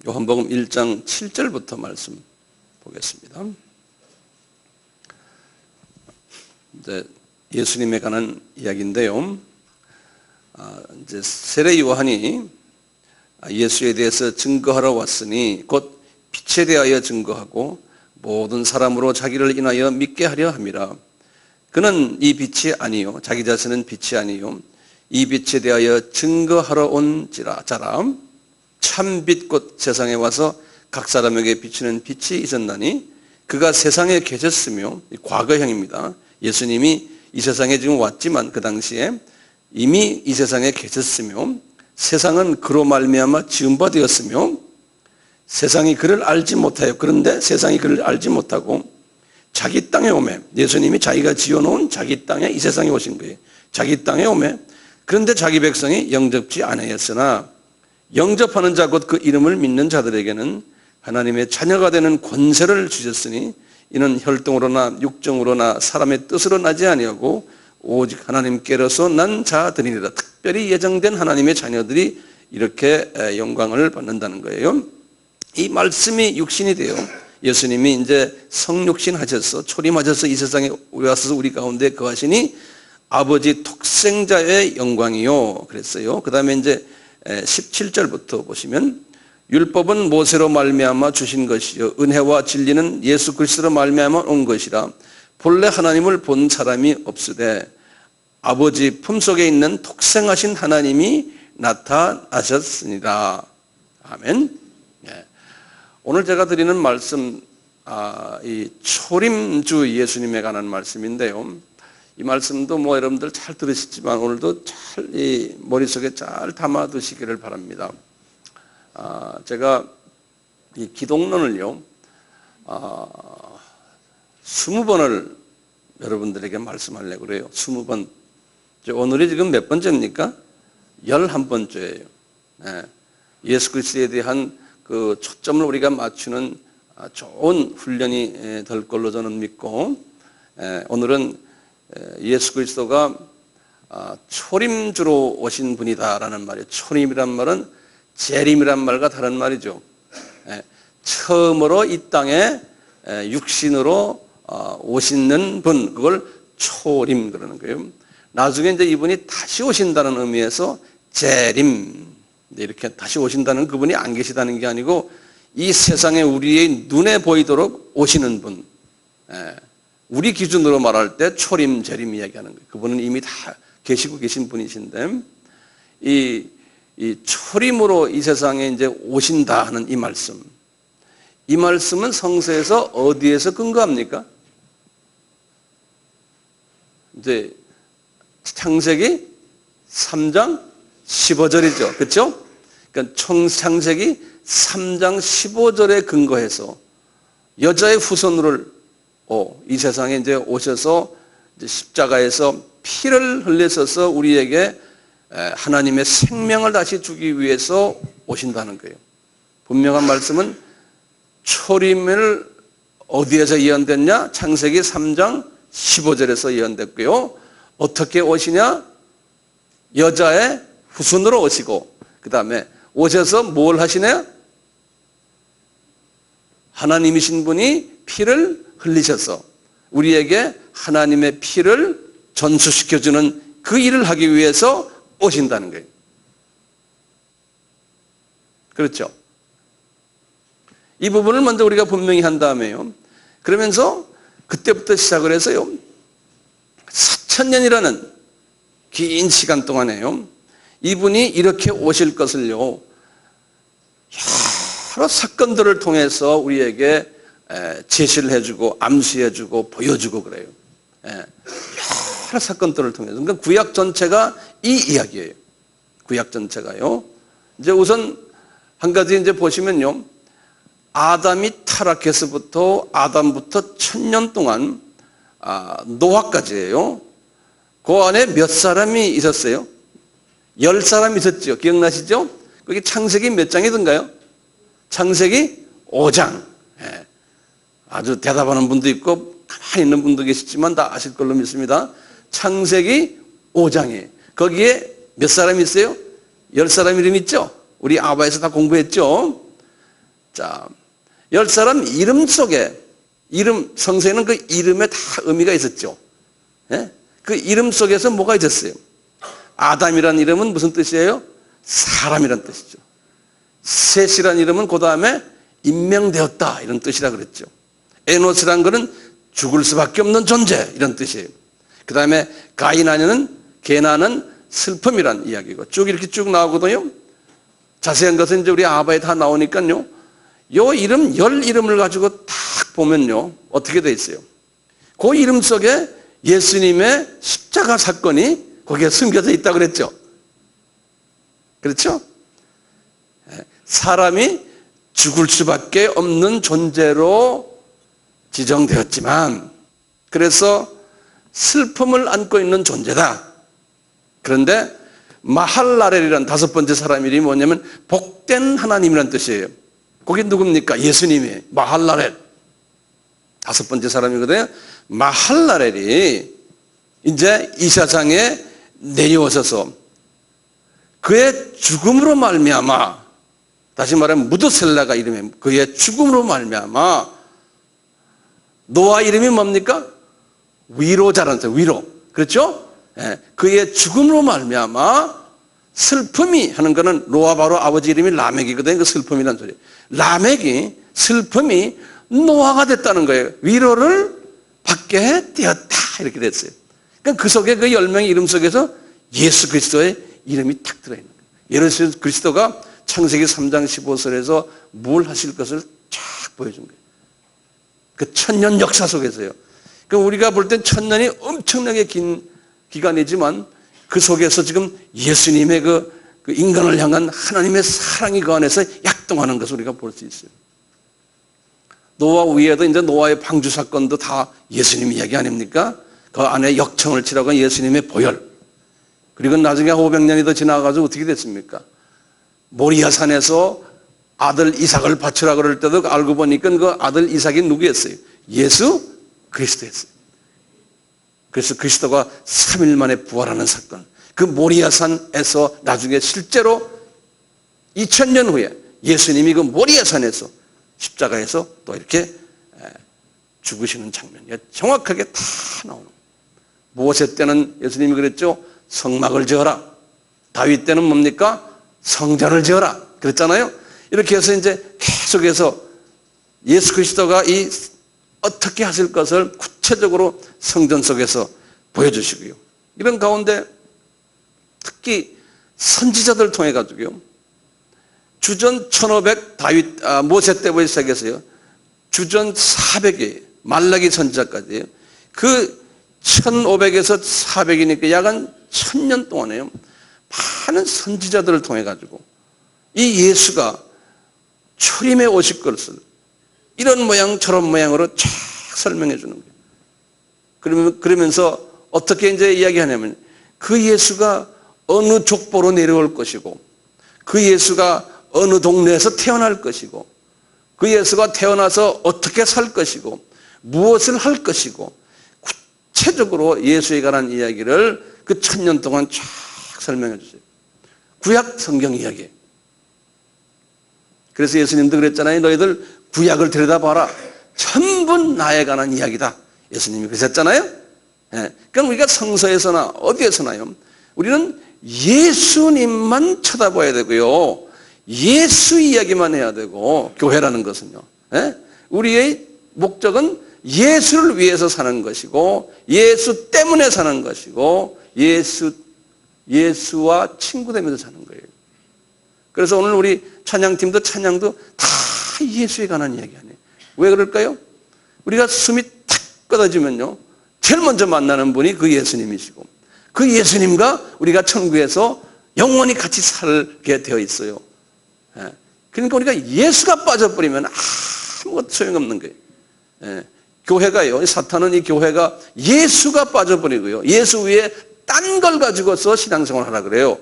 요한복음 1장 7절부터 말씀 보겠습니다. 이제 예수님에 관한 이야기인데요. 이제 세례 요한이 예수에 대해서 증거하러 왔으니 곧 빛에 대하여 증거하고 모든 사람으로 자기를 인하여 믿게 하려 함이라. 그는 이 빛이 아니요 자기 자신은 빛이 아니요 이 빛에 대하여 증거하러 온 자라. 참빛 곧 세상에 와서 각 사람에게 비치는 빛이 있었나니 그가 세상에 계셨으며, 과거형입니다. 예수님이 이 세상에 지금 왔지만 그 당시에 이미 이 세상에 계셨으며 세상은 그로 말미암아 지은 바 되었으며 세상이 그를 알지 못하여, 그런데 세상이 그를 알지 못하고 자기 땅에 오매, 예수님이 자기가 지어놓은 자기 땅에 이 세상에 오신 거예요. 자기 땅에 오매, 그런데 자기 백성이 영접지 아니하였으나 영접하는 자 곧 그 이름을 믿는 자들에게는 하나님의 자녀가 되는 권세를 주셨으니 이는 혈통으로나 육정으로나 사람의 뜻으로 나지 아니하고 오직 하나님께로서 난 자들이니라. 특별히 예정된 하나님의 자녀들이 이렇게 영광을 받는다는 거예요. 이 말씀이 육신이 돼요. 예수님이 이제 성육신 하셔서 초림하셔서 이 세상에 와서 우리 가운데 거하시니 아버지 독생자의 영광이요 그랬어요. 그 다음에 이제 17절부터 보시면 율법은 모세로 말미암아 주신 것이요 은혜와 진리는 예수 그리스도로 말미암아 온 것이라. 본래 하나님을 본 사람이 없으되 아버지 품속에 있는 독생하신 하나님이 나타나셨으니라. 아멘. 오늘 제가 드리는 말씀, 이 초림주 예수님에 관한 말씀인데요. 이 말씀도 여러분들 잘 들으시지만 오늘도 잘 이 머릿속에 잘 담아 두시기를 바랍니다. 제가 이 기독론을요, 20번을 여러분들에게 말씀하려고 그래요. 20번. 오늘이 지금 몇 번째입니까? 11번째예요. 예수 그리스도에 대한 그 초점을 우리가 맞추는 좋은 훈련이 될 걸로 저는 믿고, 오늘은 예수 그리스도가 초림주로 오신 분이다라는 말이에요. 초림이란 말은 재림이란 말과 다른 말이죠. 처음으로 이 땅에 육신으로 오시는 분, 그걸 초림 그러는 거예요. 나중에 이제 이분이 다시 오신다는 의미에서 재림, 이렇게 다시 오신다는, 그분이 안 계시다는 게 아니고 이 세상에 우리의 눈에 보이도록 오시는 분, 우리 기준으로 말할 때 초림, 재림 이야기하는 거예요. 그분은 이미 다 계시고 계신 분이신데 이 초림으로 이 세상에 이제 오신다 하는 이 말씀은 성서에서 어디에서 근거합니까? 이제 창세기 3장 15절이죠. 그렇죠? 그러니까 창세기 3장 15절에 근거해서 여자의 후손을 이 세상에 이제 오셔서 이제 십자가에서 피를 흘리셔서 우리에게 하나님의 생명을 다시 주기 위해서 오신다는 거예요. 분명한 말씀은 초림을 어디에서 예언됐냐? 창세기 3장 15절에서 예언됐고요. 어떻게 오시냐? 여자의 후손으로 오시고, 그 다음에 오셔서 뭘 하시냐? 하나님이신 분이 피를 흘리셔서 우리에게 하나님의 피를 전수시켜주는 그 일을 하기 위해서 오신다는 거예요. 그렇죠? 이 부분을 먼저 우리가 분명히 한 다음에요, 그러면서 그때부터 시작을 해서요, 4,000년이라는 긴 시간 동안에요, 이분이 이렇게 오실 것을요, 여러 사건들을 통해서 우리에게 제시를 해주고 암시해주고 보여주고 그래요. 여러 사건들을 통해서. 그러니까 구약 전체가 이 이야기예요. 구약 전체가요. 이제 우선 한 가지 이제 보시면요, 아담이 타락해서부터 아담부터 1000년 동안 노아까지예요. 그 안에 몇 사람이 있었어요? 10사람이 있었죠. 기억나시죠? 그게 창세기 몇 장이던가요? 창세기 5장. 아주 대답하는 분도 있고 가만히 있는 분도 계시지만 다 아실 걸로 믿습니다. 창세기 5장에 거기에 몇 사람이 있어요? 10사람 이름 있죠? 우리 아바에서 다 공부했죠? 자, 10사람 이름 속에, 성서에는 그 이름에 다 의미가 있었죠. 예? 그 이름 속에서 뭐가 있었어요? 아담이라는 이름은 무슨 뜻이에요? 사람이란 뜻이죠. 셋이라는 이름은 그 다음에 임명되었다 이런 뜻이라 그랬죠. 에노스란 거는 죽을 수밖에 없는 존재 이런 뜻이에요. 그 다음에 게나는 슬픔이란 이야기고 쭉 이렇게 쭉 나오거든요. 자세한 것은 이제 우리 아바에 다 나오니까요. 요 이름, 이름을 가지고 딱 보면요. 어떻게 돼 있어요? 그 이름 속에 예수님의 십자가 사건이 거기에 숨겨져 있다고 그랬죠. 그렇죠? 사람이 죽을 수밖에 없는 존재로 지정되었지만 그래서 슬픔을 안고 있는 존재다. 그런데 마할라렐이라는 5번째 사람 이름이 뭐냐면 복된 하나님이라는 뜻이에요. 거기 누굽니까? 예수님이 마할라렐 5번째 사람이거든요. 마할라렐이 이제 이 세상에 내려오셔서 그의 죽음으로 말미암아, 다시 말하면 무드셀라가 이름이 그의 죽음으로 말미암아 노아 이름이 뭡니까? 위로자라는 뜻, 위로. 그렇죠? 예, 그의 죽음으로 말미암아 슬픔이 하는 거는 노아 바로 아버지 이름이 라멕이거든요. 그 슬픔이라는 소리. 라멕이 슬픔이 노아가 됐다는 거예요. 위로를 받게 되었다 이렇게 됐어요. 그러니까 그 속에 그 10명의 이름 속에서 예수 그리스도의 이름이 탁 들어있는 거예요. 예수 그리스도가 창세기 3장 15절에서 뭘 하실 것을 쫙 보여준 거예요. 그 천년 역사 속에서요. 그러니까 우리가 볼 땐 천년이 엄청나게 긴 기간이지만 그 속에서 지금 예수님의 그 인간을 향한 하나님의 사랑이 그 안에서 약동하는 것을 우리가 볼 수 있어요. 노아 위에도 이제 노아의 방주 사건도 다 예수님 이야기 아닙니까? 그 안에 역청을 치라고 한 예수님의 보혈. 그리고 나중에 500년이 더 지나가서 어떻게 됐습니까? 모리아산에서 아들 이삭을 바치라 그럴 때도 알고 보니까 그 아들 이삭이 누구였어요? 예수 그리스도였어요. 그래서 그리스도가 3일 만에 부활하는 사건. 그 모리아산에서 나중에 실제로 2000년 후에 예수님이 그 모리아산에서 십자가에서 또 이렇게 죽으시는 장면이 정확하게 다 나오는 거예요. 모세 때는 예수님이 그랬죠. 성막을 지어라. 다윗 때는 뭡니까? 성전을 지어라. 그랬잖아요. 이렇게 해서 이제 계속해서 예수 그리스도가 이 어떻게 하실 것을 구체적으로 성전 속에서 보여주시고요. 이런 가운데 특히 선지자들을 통해 가지고요. 주전 1500 모세 때부터 시작해서요. 주전 400에 말라기 선지자까지요. 그 1500에서 400이니까 약 한 1000년 동안에요. 많은 선지자들을 통해 가지고 이 예수가 초림에 오실 것을 이런 모양 저런 모양으로 쫙 설명해 주는 거예요. 그러면서 어떻게 이제 이야기하냐면 그 예수가 어느 족보로 내려올 것이고 그 예수가 어느 동네에서 태어날 것이고 그 예수가 태어나서 어떻게 살 것이고 무엇을 할 것이고 구체적으로 예수에 관한 이야기를 그 1000년 동안 쫙 설명해 주세요. 구약 성경 이야기. 그래서 예수님도 그랬잖아요. 너희들 구약을 들여다봐라. 전부 나에 관한 이야기다. 예수님이 그러셨잖아요. 예. 그러니까 우리가 성서에서나 어디에서나요. 우리는 예수님만 쳐다봐야 되고요. 예수 이야기만 해야 되고 교회라는 것은요. 예? 우리의 목적은 예수를 위해서 사는 것이고 예수 때문에 사는 것이고 예수와 친구 되면서 사는 거예요. 그래서 오늘 우리 찬양팀도 찬양도 다 예수에 관한 이야기 아니에요. 왜 그럴까요? 우리가 숨이 탁 끊어지면요. 제일 먼저 만나는 분이 그 예수님이시고 그 예수님과 우리가 천국에서 영원히 같이 살게 되어 있어요. 그러니까 우리가 예수가 빠져버리면 아무것도 소용없는 거예요. 교회가요. 사탄은 이 교회가 예수가 빠져버리고요. 예수 위에 딴 걸 가지고서 신앙생활을 하라 그래요.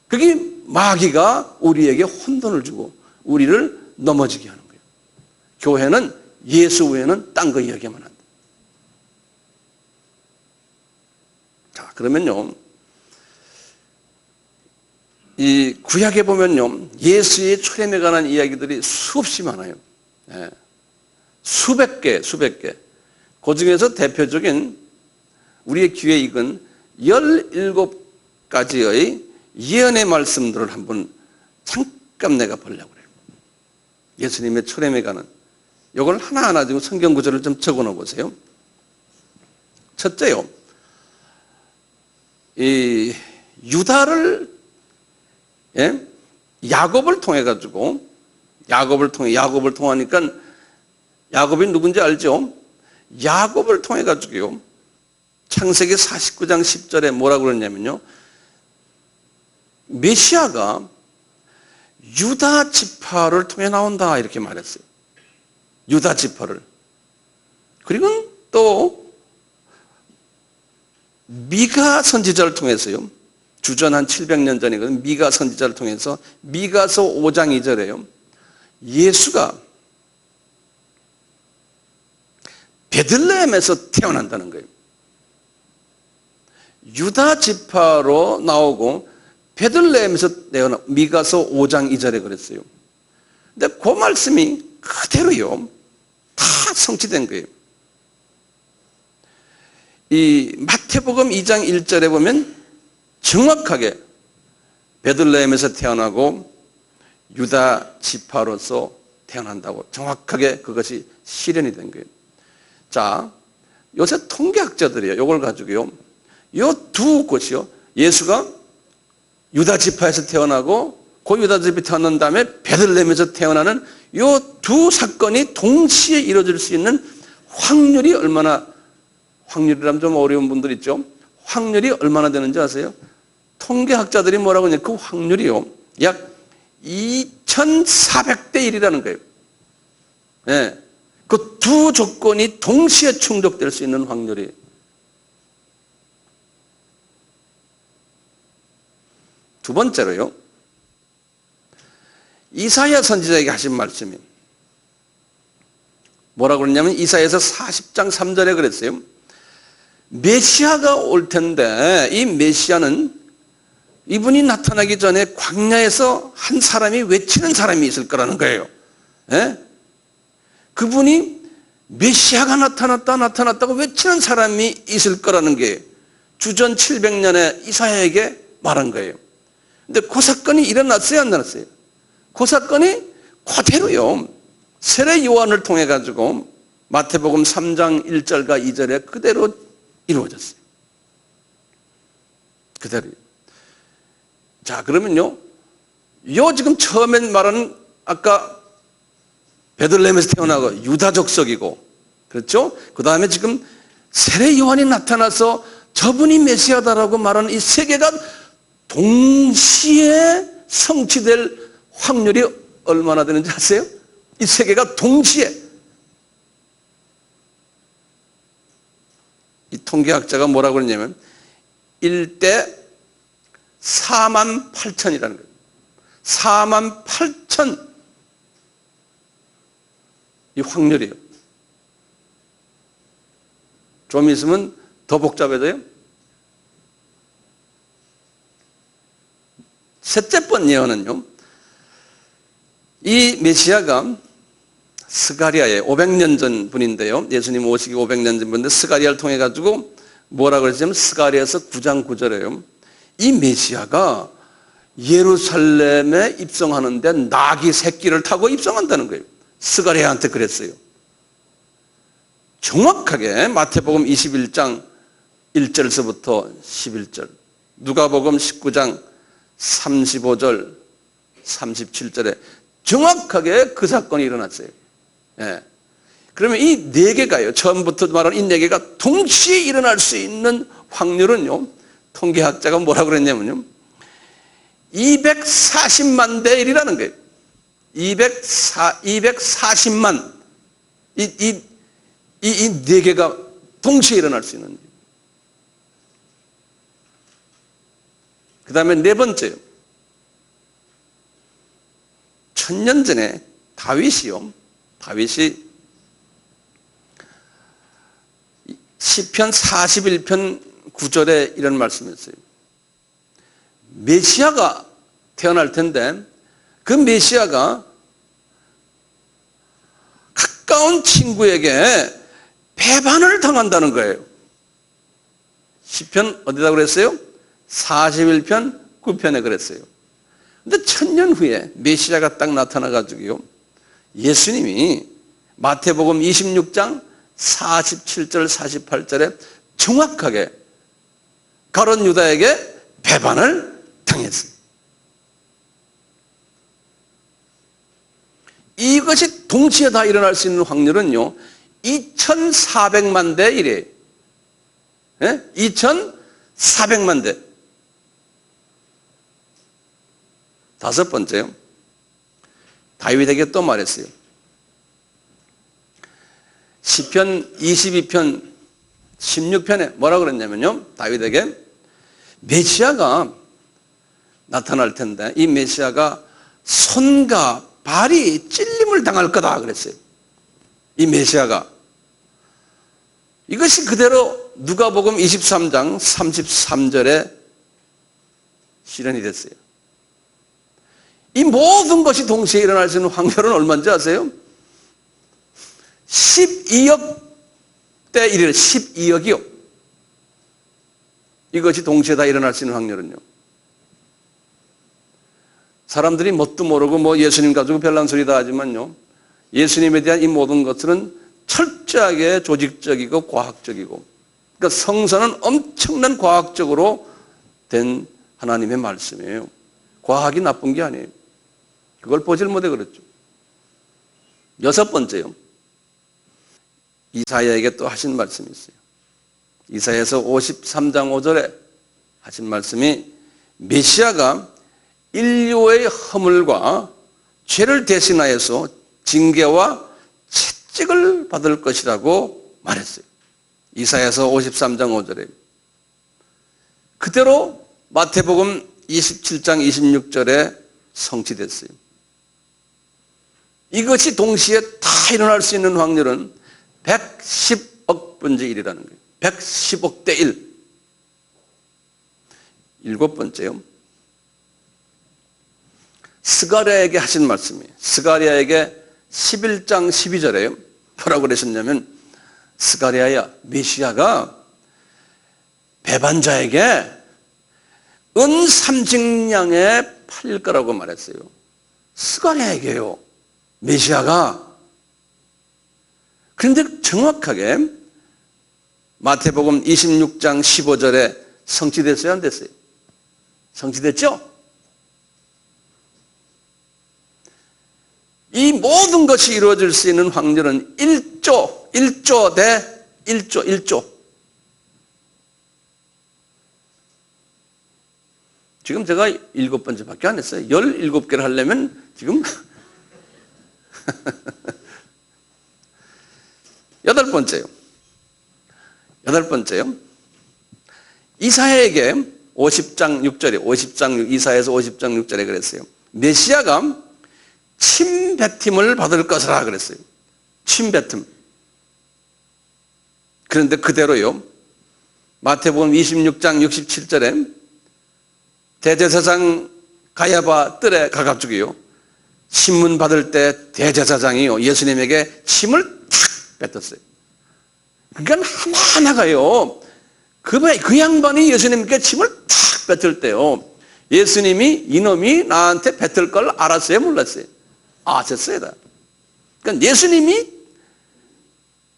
그게 마귀가 우리에게 혼돈을 주고 우리를 넘어지게 하는 거예요. 교회는 예수 외에는 딴 거 이야기하면 안 돼. 자, 그러면요. 이 구약에 보면요, 예수의 출애굽에 관한 이야기들이 수없이 많아요. 예. 수백 개. 그 중에서 대표적인 우리의 귀에 익은 17가지의 예언의 말씀들을 한번 잠깐 내가 보려고 그래요. 예수님의 출애굽에 관한. 이걸 하나하나 지금 성경 구절을 좀 적어 놓아 보세요. 첫째요, 이 유다를, 예? 야곱을 통하니까 야곱이 누군지 알죠? 야곱을 통해 가지고요, 창세기 49장 10절에 뭐라고 그러냐면요, 메시아가 유다 지파를 통해 나온다 이렇게 말했어요. 유다 지파를. 그리고 또 미가 선지자를 통해서요, 주전 한 700년 전이거든요. 미가 선지자를 통해서 미가서 5장 2절에요, 예수가 베들레헴에서 태어난다는 거예요. 유다 지파로 나오고 베들레헴에서 태어나, 미가서 5장 2절에 그랬어요. 근데 그 말씀이 그대로요, 다 성취된 거예요. 이 마태복음 2장 1절에 보면 정확하게 베들레헴에서 태어나고 유다 지파로서 태어난다고 정확하게 그것이 실현이 된 거예요. 자, 요새 통계학자들이요, 이걸 가지고요, 요 두 곳이요, 예수가 유다 지파에서 태어나고 그 유다 지파에 태어난 다음에 베들레헴에서 태어나는 요 두 사건이 동시에 이루어질 수 있는 확률이 얼마나, 확률이라면 좀 어려운 분들 있죠. 확률이 얼마나 되는지 아세요? 통계학자들이 뭐라고 하냐, 그 확률이요, 약 2400대 1이라는 거예요. 네. 그 두 조건이 동시에 충족될 수 있는 확률이. 두 번째로요, 이사야 선지자에게 하신 말씀이 뭐라고 그러냐면, 이사야에서 40장 3절에 그랬어요. 메시아가 올 텐데, 이 메시아는 이분이 나타나기 전에 광야에서 한 사람이 외치는 사람이 있을 거라는 거예요. 예? 그분이 메시아가 나타났다고 외치는 사람이 있을 거라는 게 주전 700년에 이사야에게 말한 거예요. 근데 그 사건이 일어났어요, 안 일어났어요? 그 사건이 그대로요, 세례 요한을 통해 가지고 마태복음 3장 1절과 2절에 그대로 이루어졌어요. 그대로요. 자, 그러면요, 요 지금 처음엔 말하는, 아까 베들레헴에서 태어나고 유다 족속이고, 그렇죠? 그 다음에 지금 세례 요한이 나타나서 저분이 메시아다라고 말하는 이 세 개가 동시에 성취될 확률이 얼마나 되는지 아세요? 이 세 개가 동시에. 이 통계학자가 뭐라고 그러냐면 1대 48,000이라는 거예요. 48,000 이 확률이에요. 좀 있으면 더 복잡해져요. 셋째 번 예언은요, 이 메시아가 스가랴의 500년 전 분인데요, 예수님 오시기 500년 전 분인데 스가랴를 통해 가지고 뭐라고 그랬냐면 스가랴에서 9장 9절에요, 이 메시아가 예루살렘에 입성하는데 나귀 새끼를 타고 입성한다는 거예요. 스가랴한테 그랬어요. 정확하게 마태복음 21장 1절에서부터 11절, 누가복음 19장 35절 37절에 정확하게 그 사건이 일어났어요. 예. 그러면 이 네 개가요, 처음부터 말하는 이 네 개가 동시에 일어날 수 있는 확률은요, 통계학자가 뭐라고 그랬냐면요, 240만 대 1이라는 거예요. 240만. 이 네 개가 동시에 일어날 수 있는. 그 다음에 네 번째요. 1000년 전에 다윗이 시편 41편 9절에 이런 말씀을 했어요. 메시아가 태어날 텐데 그 메시아가 가까운 친구에게 배반을 당한다는 거예요. 시편 어디다 그랬어요? 41편 9편에 그랬어요. 근데 1000년 후에 메시아가 딱 나타나가지고요, 예수님이 마태복음 26장 47절 48절에 정확하게 가룟 유다에게 배반을 당했어요. 이것이 동시에 다 일어날 수 있는 확률은요 2400만 대 1이에요. 2400만 대. 다섯 번째요, 다윗에게 또 말했어요. 시편 22편 16편에 뭐라고 그랬냐면요, 다윗에게 메시아가 나타날 텐데 이 메시아가 손과 발이 찔림을 당할 거다 그랬어요. 이 메시아가. 이것이 그대로 누가복음 23장 33절에 실현이 됐어요. 이 모든 것이 동시에 일어날 수 있는 확률은 얼마인지 아세요? 12억 대 1이래요. 12억이요. 이것이 동시에 다 일어날 수 있는 확률은요. 사람들이 뭣도 모르고 뭐 예수님 가지고 별난 소리 다 하지만요, 예수님에 대한 이 모든 것들은 철저하게 조직적이고 과학적이고, 그러니까 성서는 엄청난 과학적으로 된 하나님의 말씀이에요. 과학이 나쁜 게 아니에요. 그걸 보질 못해 그렇죠. 여섯 번째요, 이사야에게 또 하신 말씀이 있어요. 이사야에서 53장 5절에 하신 말씀이 메시아가 인류의 허물과 죄를 대신하여서 징계와 채찍을 받을 것이라고 말했어요. 이사야서 53장 5절에. 그대로 마태복음 27장 26절에 성취됐어요. 이것이 동시에 다 일어날 수 있는 확률은 110억 분의 1이라는 거예요. 110억 대 1. 일곱 번째요, 스가랴에게 하신 말씀이에요. 스가랴에게 11장 12절에요. 뭐라고 그러셨냐면, 스가랴야, 메시아가 배반자에게 은 30냥에 팔릴 거라고 말했어요. 스가랴에게요, 메시아가. 그런데 정확하게 마태복음 26장 15절에 성취됐어요, 안 됐어요? 성취됐죠? 이 모든 것이 이루어질 수 있는 확률은 1조 대 1조. 지금 제가 7번째밖에 안 했어요. 17개를 하려면 지금 여덟 번째요. 이사야에게 50장 6절에 이사야에서 50장 6절에 그랬어요. 메시아가 침뱉음을 받을 것이라 그랬어요. 침뱉음. 그런데 그대로요, 마태복음 26장 67절에 대제사장 가야바 뜰에 가가지고요, 신문 받을 때 대제사장이요 예수님에게 침을 탁 뱉었어요. 그러니까 하나하나가요, 그 양반이 예수님께 침을 탁 뱉을 때요, 예수님이 이놈이 나한테 뱉을 걸 알았어요, 몰랐어요? 아셨어요. 그러니까 예수님이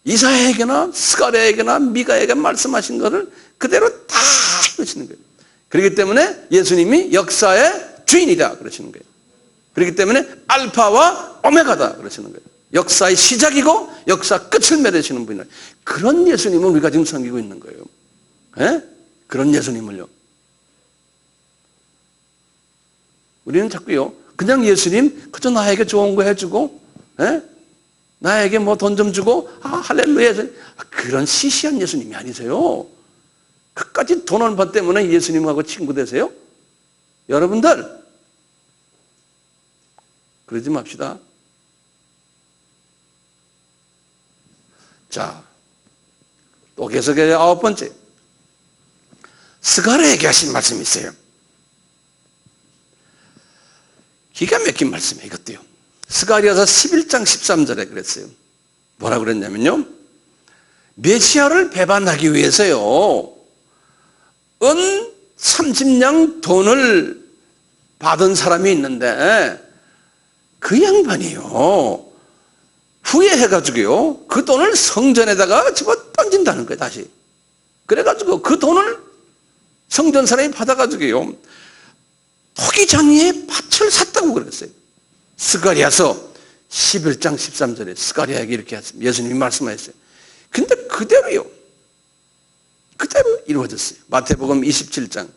이사야에게나 스가랴에게나 미가에게 말씀하신 것을 그대로 다 이루시는 거예요. 그렇기 때문에 예수님이 역사의 주인이다 그러시는 거예요. 그렇기 때문에 알파와 오메가다 그러시는 거예요. 역사의 시작이고 역사 끝을 맺으시는 분이라. 그런 예수님을 우리가 지금 섬기고 있는 거예요. 에? 그런 예수님을요. 우리는 자꾸요, 그냥 예수님 그저 나에게 좋은 거 해주고, 나에게 뭐 돈 좀 주고, 할렐루야, 그런 시시한 예수님이 아니세요. 끝까지 돈 한 번 때문에 예수님하고 친구 되세요? 여러분들 그러지 맙시다. 자, 또 계속해서 아홉 번째, 스가랴에게 하신 말씀이 있어요. 기가 막힌 말씀이에요. 이것도요. 스가랴서 11장 13절에 그랬어요. 뭐라 그랬냐면요, 메시아를 배반하기 위해서요, 은 30냥 돈을 받은 사람이 있는데 그 양반이요, 후회해가지고요, 그 돈을 성전에다가 집어 던진다는 거예요. 다시 그래가지고 그 돈을 성전 사람이 받아가지고요, 토기장에 밭을 샀다고 그랬어요. 스가랴서 11장 13절에 스가랴에게 이렇게 했습니다. 예수님이 말씀하셨어요. 근데 그대로 이루어졌어요. 마태복음 27장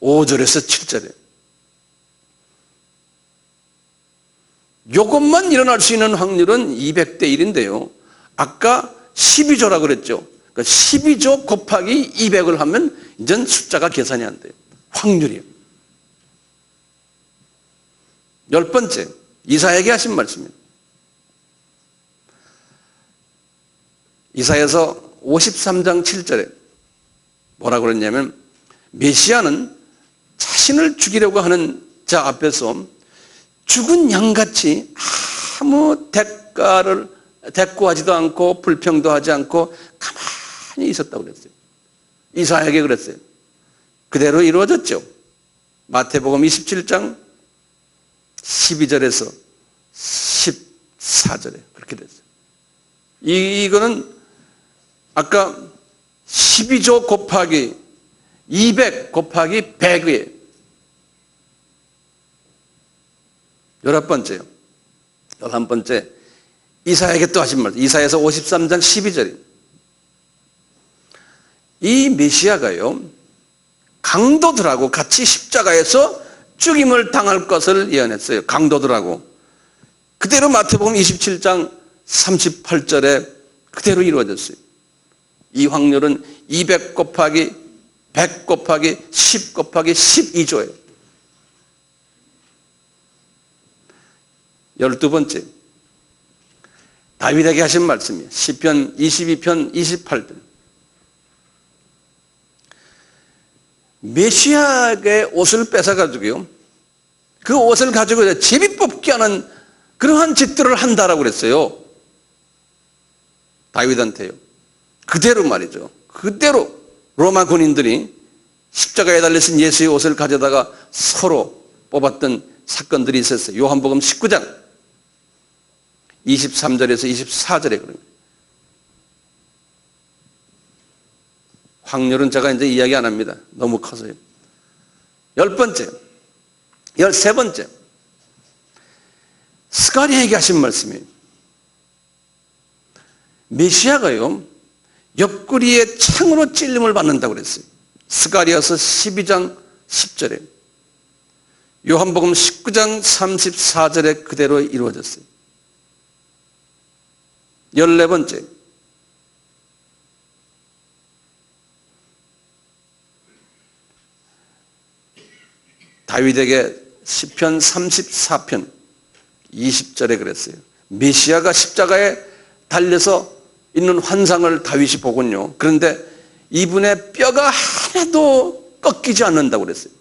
5절에서 7절에 이것만 일어날 수 있는 확률은 200대 1인데요. 아까 12조라고 그랬죠. 그러니까 12조 곱하기 200을 하면 이제 숫자가 계산이 안 돼요. 확률이요. 10번째, 이사야에게 하신 말씀입니다. 이사야서 53장 7절에 뭐라고 그랬냐면, 메시아는 자신을 죽이려고 하는 자 앞에서 죽은 양같이 아무 대꾸하지도 않고 불평도 하지 않고 가만히 있었다고 그랬어요. 이사야에게 그랬어요. 그대로 이루어졌죠. 마태복음 27장 12절에서 14절에 그렇게 됐어요. 이거는 아까 12조 곱하기 200 곱하기 100이에요. 11번째요. 11번째, 이사야에게 또 하신 말씀. 이사야서 53장 12절입니다. 이 메시아가요, 강도들하고 같이 십자가에서 죽임을 당할 것을 예언했어요. 강도들하고. 그대로 마태복음 27장 38절에 그대로 이루어졌어요. 이 확률은 200 곱하기 100 곱하기 10 곱하기 12조예요. 12번째, 다윗에게 하신 말씀이에요. 시편 22편 28절. 메시아의 옷을 뺏어가지고요, 그 옷을 가지고 제비 뽑기 하는 그러한 짓들을 한다라고 그랬어요. 다윗한테요. 그대로 말이죠. 그대로 로마 군인들이 십자가에 달리신 예수의 옷을 가져다가 서로 뽑았던 사건들이 있었어요. 요한복음 19장 23절에서 24절에 그럽니다. 확률은 제가 이제 이야기 안 합니다. 너무 커서요. 10번째, 13번째, 스가랴에게 하신 말씀이에요. 메시아가요, 옆구리에 창으로 찔림을 받는다고 그랬어요. 스가랴서 12장 10절에, 요한복음 19장 34절에 그대로 이루어졌어요. 14번째, 다윗에게 시편 34편 20절에 그랬어요. 메시아가 십자가에 달려서 있는 환상을 다윗이 보군요. 그런데 이분의 뼈가 하나도 꺾이지 않는다고 그랬어요.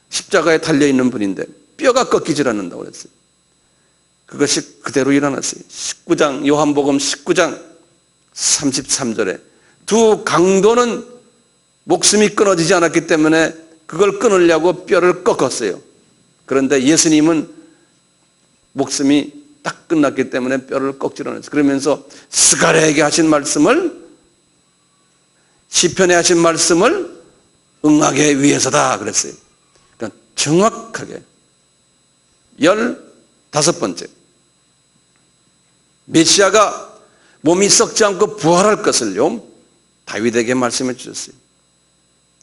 십자가에 달려있는 분인데 뼈가 꺾이지 않는다고 그랬어요. 그것이 그대로 일어났어요. 19장, 요한복음 19장 33절에 두 강도는 목숨이 끊어지지 않았기 때문에 그걸 끊으려고 뼈를 꺾었어요. 그런데 예수님은 목숨이 딱 끝났기 때문에 뼈를 꺾지 않았어요. 그러면서 스가랴에게 하신 말씀을, 시편에 하신 말씀을 응하기 위해서다 그랬어요. 그러니까 정확하게 15번째, 메시아가 몸이 썩지 않고 부활할 것을요, 다윗에게 말씀해 주셨어요.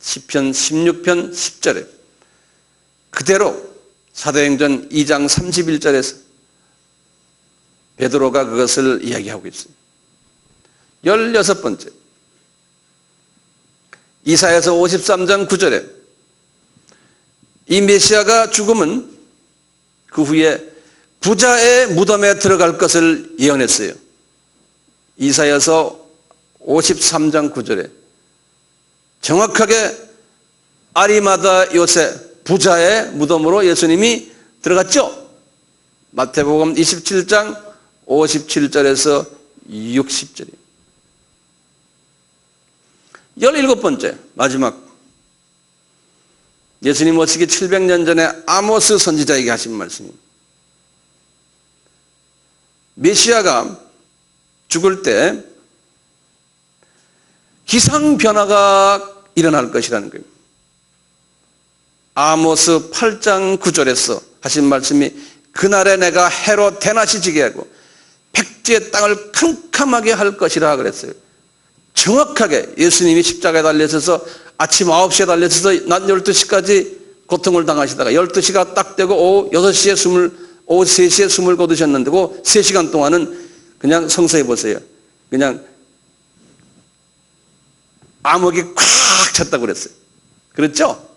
시편 16편 10절에 그대로 사도행전 2장 31절에서 베드로가 그것을 이야기하고 있어요. 16번째, 이사야서 53장 9절에 이 메시아가 죽으면 그 후에 부자의 무덤에 들어갈 것을 예언했어요. 이사야서 53장 9절에 정확하게 아리마다 요셉 부자의 무덤으로 예수님이 들어갔죠? 마태복음 27장 57절에서 60절이에요. 17번째 마지막, 예수님 오시기 700년 전에 아모스 선지자에게 하신 말씀입니다. 메시아가 죽을 때 기상변화가 일어날 것이라는 거예요. 아모스 8장 9절에서 하신 말씀이 그날에 내가 해로 대낮이 지게 하고 백지의 땅을 캄캄하게 할 것이라 그랬어요. 정확하게 예수님이 십자가에 달려서 아침 9시에 달려서 낮 12시까지 고통을 당하시다가 12시가 딱 되고 오후 3시에 숨을 거두셨는데 그 3시간 동안은 그냥 성서에 보세요. 그냥 암흑이 꽉 찼다고 그랬어요. 그렇죠?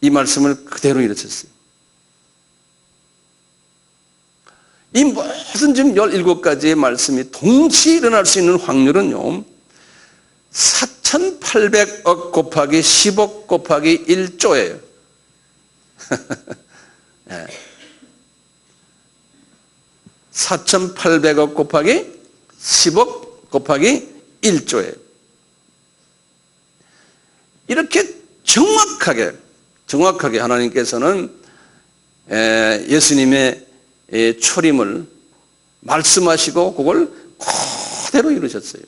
이 말씀을 그대로 이루셨어요. 이 모든 지금 17가지의 말씀이 동시에 일어날 수 있는 확률은요, 4,800억 곱하기 10억 곱하기 1조예요. 네. 4,800억 곱하기 10억 곱하기 1조예요. 이렇게 정확하게 하나님께서는 예수님의 초림을 말씀하시고 그걸 그대로 이루셨어요.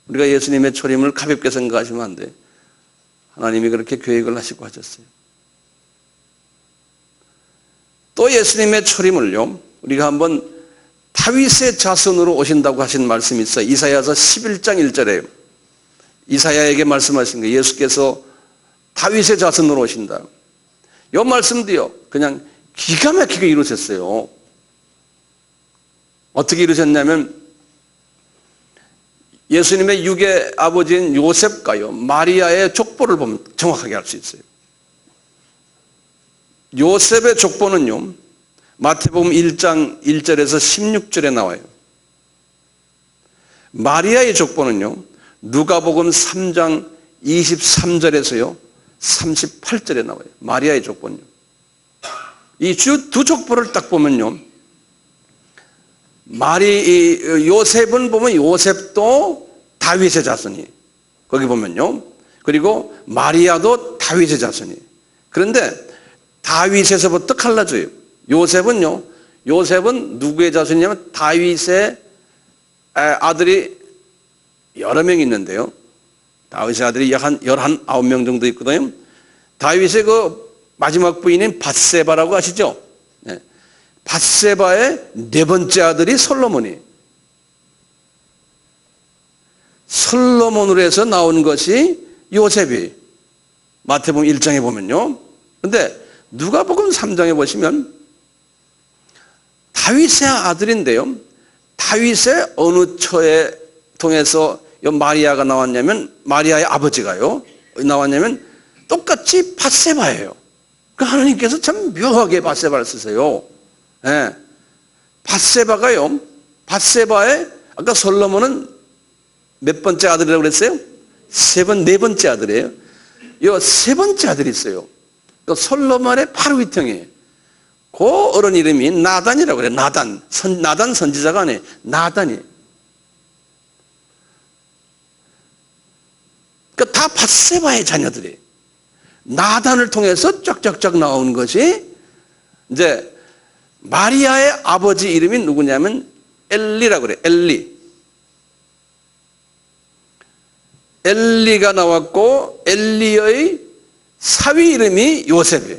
우리가 예수님의 초림을 가볍게 생각하시면 안 돼요. 하나님이 그렇게 계획을 하시고 하셨어요. 또 예수님의 초림을요, 우리가 한번 다윗의 자손으로 오신다고 하신 말씀이 있어요. 이사야서 11장 1절에요. 이사야에게 말씀하신 거예요. 예수께서 다윗의 자손으로 오신다. 이 말씀도요, 그냥 기가 막히게 이루셨어요. 어떻게 이루셨냐면, 예수님의 육의 아버지인 요셉과요, 마리아의 족보를 보면 정확하게 알 수 있어요. 요셉의 족보는요, 마태복음 1장 1절에서 16절에 나와요. 마리아의 족보는요, 누가복음 3장 23절에서요, 38절에 나와요. 마리아의 족보는요. 이 두 족보를 딱 보면요, 요셉은 보면 요셉도 다윗의 자손이 거기 보면요. 그리고 마리아도 다윗의 자손이. 그런데 다윗에서부터 갈라져요. 요셉은 누구의 자손이냐면 다윗의 아들이 여러 명 있는데요. 다윗의 아들이 약 한 19명 정도 있거든요. 다윗의 그 마지막 부인인 밧세바라고 아시죠? 네. 밧세바의 네 번째 아들이 솔로몬이. 솔로몬으로 해서 나온 것이 요셉이. 마태복음 1장에 보면요. 근데 누가복음 3장에 보시면 다윗의 아들인데요. 다윗의 어느 처에 통해서 마리아가 나왔냐면, 마리아의 아버지가요 나왔냐면 똑같이 밧세바예요. 그러니까 하나님께서 참 묘하게 밧세바를 쓰세요. 네. 밧세바의 아까 솔로몬은 몇 번째 아들이라고 그랬어요? 네 번째 아들이에요. 이 세 번째 아들이 있어요. 그 솔로몬의 바로 윗형이에요. 그 어른 이름이 나단이라고 그래요. 나단 선지자가 아니에요. 나단이. 그러니까 다 밧세바의 자녀들이에요. 나단을 통해서 쫙쫙쫙 나온 것이 이제 마리아의 아버지 이름이 누구냐면 엘리라고 그래요. 엘리가 나왔고 엘리의 사위 이름이 요셉이에요.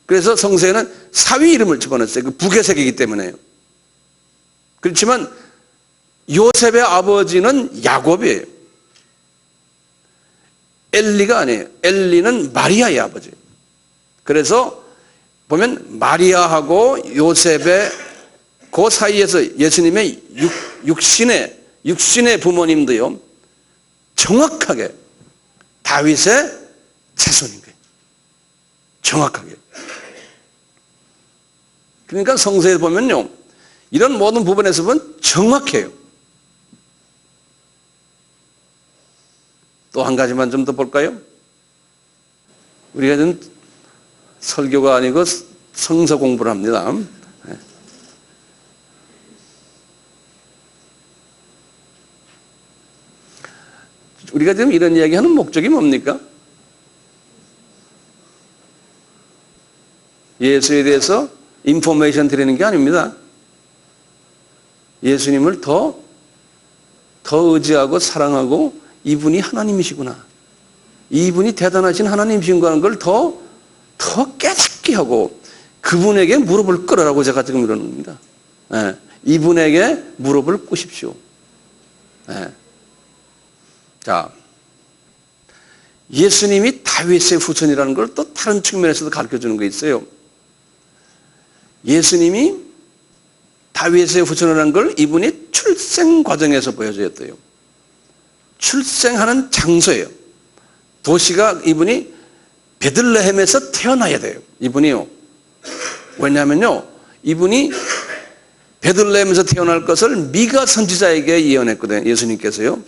그래서 성서에는 사위 이름을 집어넣었어요. 그 북의색이기 때문에요. 그렇지만 요셉의 아버지는 야곱이에요. 엘리가 아니에요. 엘리는 마리아의 아버지예요. 그래서 보면 마리아하고 요셉의 그 사이에서 예수님의 육신의 부모님도요, 정확하게 다윗의 자손인 거예요. 정확하게. 그러니까 성서에 보면요, 이런 모든 부분에서 보면 정확해요. 또 한 가지만 좀 더 볼까요? 우리가 좀 설교가 아니고 성서 공부를 합니다. 우리가 지금 이런 이야기하는 목적이 뭡니까? 예수에 대해서 인포메이션 드리는 게 아닙니다. 예수님을 더 의지하고 사랑하고 이분이 하나님이시구나, 이분이 대단하신 하나님이신가 하는 걸 더 깨닫게 하고 그분에게 무릎을 꿇으라고 제가 지금 이러는 겁니다. 예, 이분에게 무릎을 꿇으십시오. 예. 자, 예수님이 다윗의 후손이라는 걸 또 다른 측면에서도 가르쳐주는 게 있어요. 예수님이 다윗의 후손이라는 걸 이분이 출생 과정에서 보여주었대요. 출생하는 장소예요. 도시가 이분이 베들레헴에서 태어나야 돼요. 이분이요. 왜냐하면요, 이분이 베들레헴에서 태어날 것을 미가 선지자에게 예언했거든요. 예수님께서요.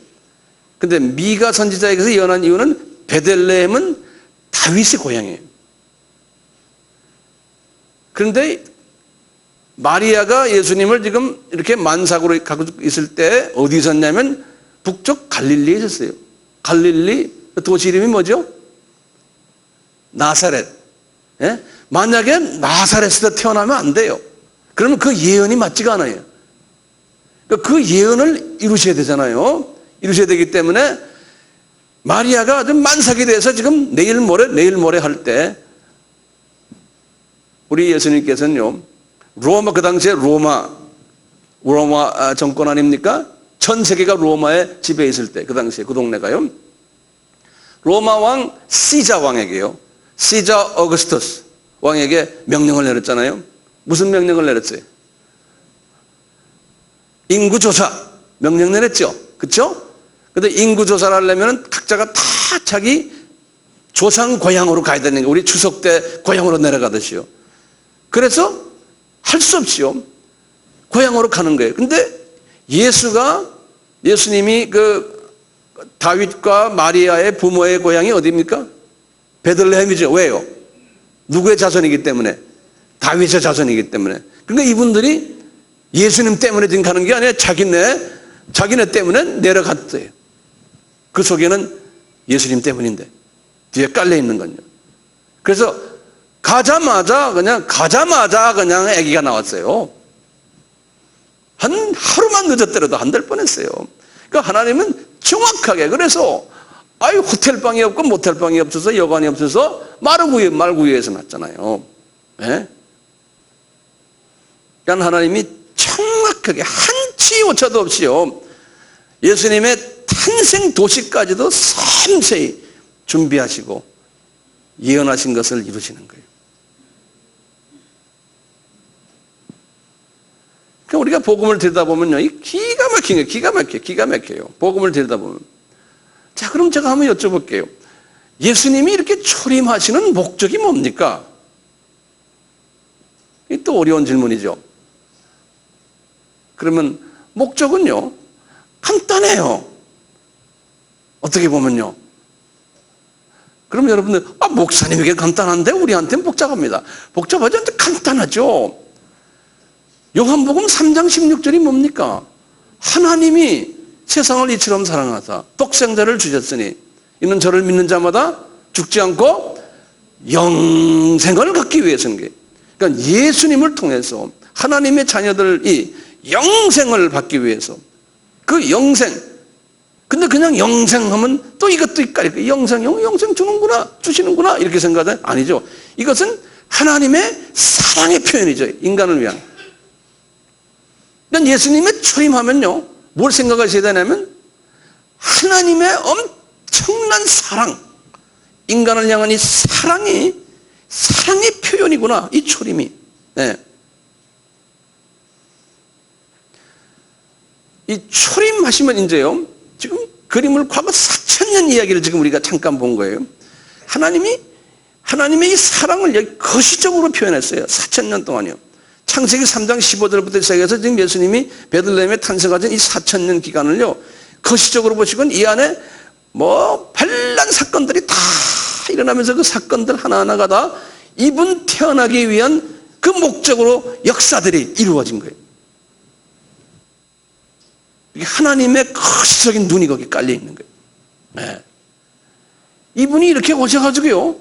근데 미가 선지자에게서 예언한 이유는 베들레헴은 다윗의 고향이에요. 그런데 마리아가 예수님을 지금 이렇게 만삭으로 가고 있을 때 어디 있었냐면 북쪽 갈릴리에 있었어요. 갈릴리 도시 이름이 뭐죠? 나사렛. 예? 만약에 나사렛에서 태어나면 안 돼요. 그러면 그 예언이 맞지가 않아요. 그 예언을 이루셔야 되잖아요. 이루셔야 되기 때문에 마리아가 좀 만삭이 돼서 지금 내일 모레 할 때 우리 예수님께서는요, 로마, 그 당시에 로마 정권 아닙니까? 전 세계가 로마의 지배에 있을 때, 그 당시에 그 동네가요, 로마 왕 시자 왕에게요, 시자 어거스터스 왕에게 명령을 내렸잖아요. 무슨 명령을 내렸어요? 인구조사 명령 내렸죠. 그렇죠? 근데 인구조사를 하려면 각자가 다 자기 조상 고향으로 가야 되는 게, 우리 추석 때 고향으로 내려가듯이요. 그래서 할 수 없이요, 고향으로 가는 거예요. 근데 예수님이 그 다윗과 마리아의 부모의 고향이 어디입니까? 베들레헴이죠. 왜요? 누구의 자손이기 때문에? 다윗의 자손이기 때문에. 그러니까 이분들이 예수님 때문에 지금 가는 게 아니라 자기네 때문에 내려갔어요. 그 속에는 예수님 때문인데 뒤에 깔려 있는 건요. 그래서 가자마자 그냥 아기가 나왔어요. 한 하루만 늦었더라도 안 될 뻔했어요. 그러니까 하나님은 정확하게, 그래서 호텔방이 없고 모텔방이 없어서 여관이 없어서 말구유에서 났잖아요. 예? 그러니까 하나님이 정확하게 한치 오차도 없이요, 예수님의 탄생 도시까지도 섬세히 준비하시고 예언하신 것을 이루시는 거예요. 그러니까 우리가 복음을 들여다보면요, 기가 막혀요. 복음을 들여다보면. 자, 그럼 제가 한번 여쭤볼게요. 예수님이 이렇게 초림하시는 목적이 뭡니까? 이게 또 어려운 질문이죠. 그러면 목적은요, 간단해요. 어떻게 보면요. 그럼 여러분들, 목사님에게 간단한데 우리한테는 복잡합니다. 복잡하지 않는데 간단하죠. 요한복음 3장 16절이 뭡니까? 하나님이 세상을 이처럼 사랑하사 독생자를 주셨으니 이는 저를 믿는 자마다 죽지 않고 영생을 갖기 위해서인 게, 그러니까 예수님을 통해서 하나님의 자녀들이 영생을 받기 위해서, 그 영생, 근데 그냥 영생하면 또 이것도 있까요. 영생 주시는구나 이렇게 생각하잖아요. 아니죠. 이것은 하나님의 사랑의 표현이죠. 인간을 위한. 그러니까 예수님의 초림하면요, 뭘 생각하셔야 되냐면 하나님의 엄청난 사랑, 인간을 향한 이 사랑의 표현이구나, 이 초림이. 네. 이 초림하시면 이제요, 지금 그림을 과거 4,000년 이야기를 지금 우리가 잠깐 본 거예요. 하나님의 이 사랑을 여기 거시적으로 표현했어요. 4,000년 동안이요. 창세기 3장 15절부터 시작해서 지금 예수님이 베들레헴에 탄생하신 이 4,000년 기간을요, 거시적으로 보시건 이 안에 별난 사건들이 다 일어나면서 그 사건들 하나하나가 다 이분 태어나기 위한 그 목적으로 역사들이 이루어진 거예요. 하나님의 거시적인 눈이 거기 깔려 있는 거예요. 네. 이분이 이렇게 오셔가지고요,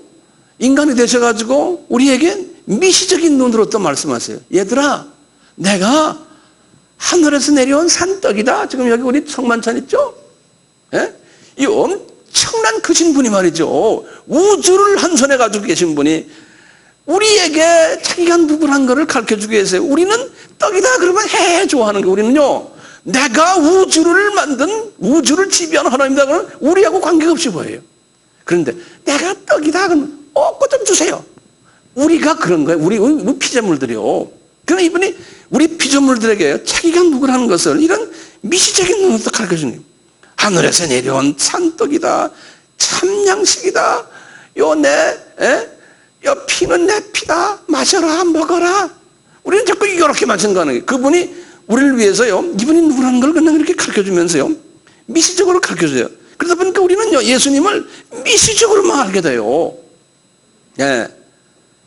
인간이 되셔가지고 우리에게 미시적인 눈으로 또 말씀하세요. 얘들아, 내가 하늘에서 내려온 산떡이다. 지금 여기 우리 성만찬 있죠? 예? 이 엄청난 크신 분이 말이죠, 우주를 한 손에 가지고 계신 분이 우리에게 자기가 누구란 거를 가르쳐주고 계세요. 우리는 떡이다 그러면 해 좋아하는 게, 우리는요, 내가 우주를 만든, 우주를 지배하는 하나님이다 그러면 우리하고 관계없이 보여요. 그런데 내가 떡이다 그러면 그거 좀 주세요. 우리가 그런 거예요. 우리 피조물들이요. 그러나 이분이 우리 피조물들에게 자기가 누구라는 것을 이런 미시적인 눈으로 가르쳐주는 거예요. 하늘에서 내려온 산떡이다, 참 양식이다, 요 피는 내 피다, 마셔라, 먹어라. 우리는 자꾸 이렇게만 생각하는 거예요. 그분이 우리를 위해서요, 이분이 누구라는 걸 그냥 이렇게 가르쳐주면서요, 미시적으로 가르쳐줘요. 그러다 보니까 우리는요, 예수님을 미시적으로만 알게 돼요. 예.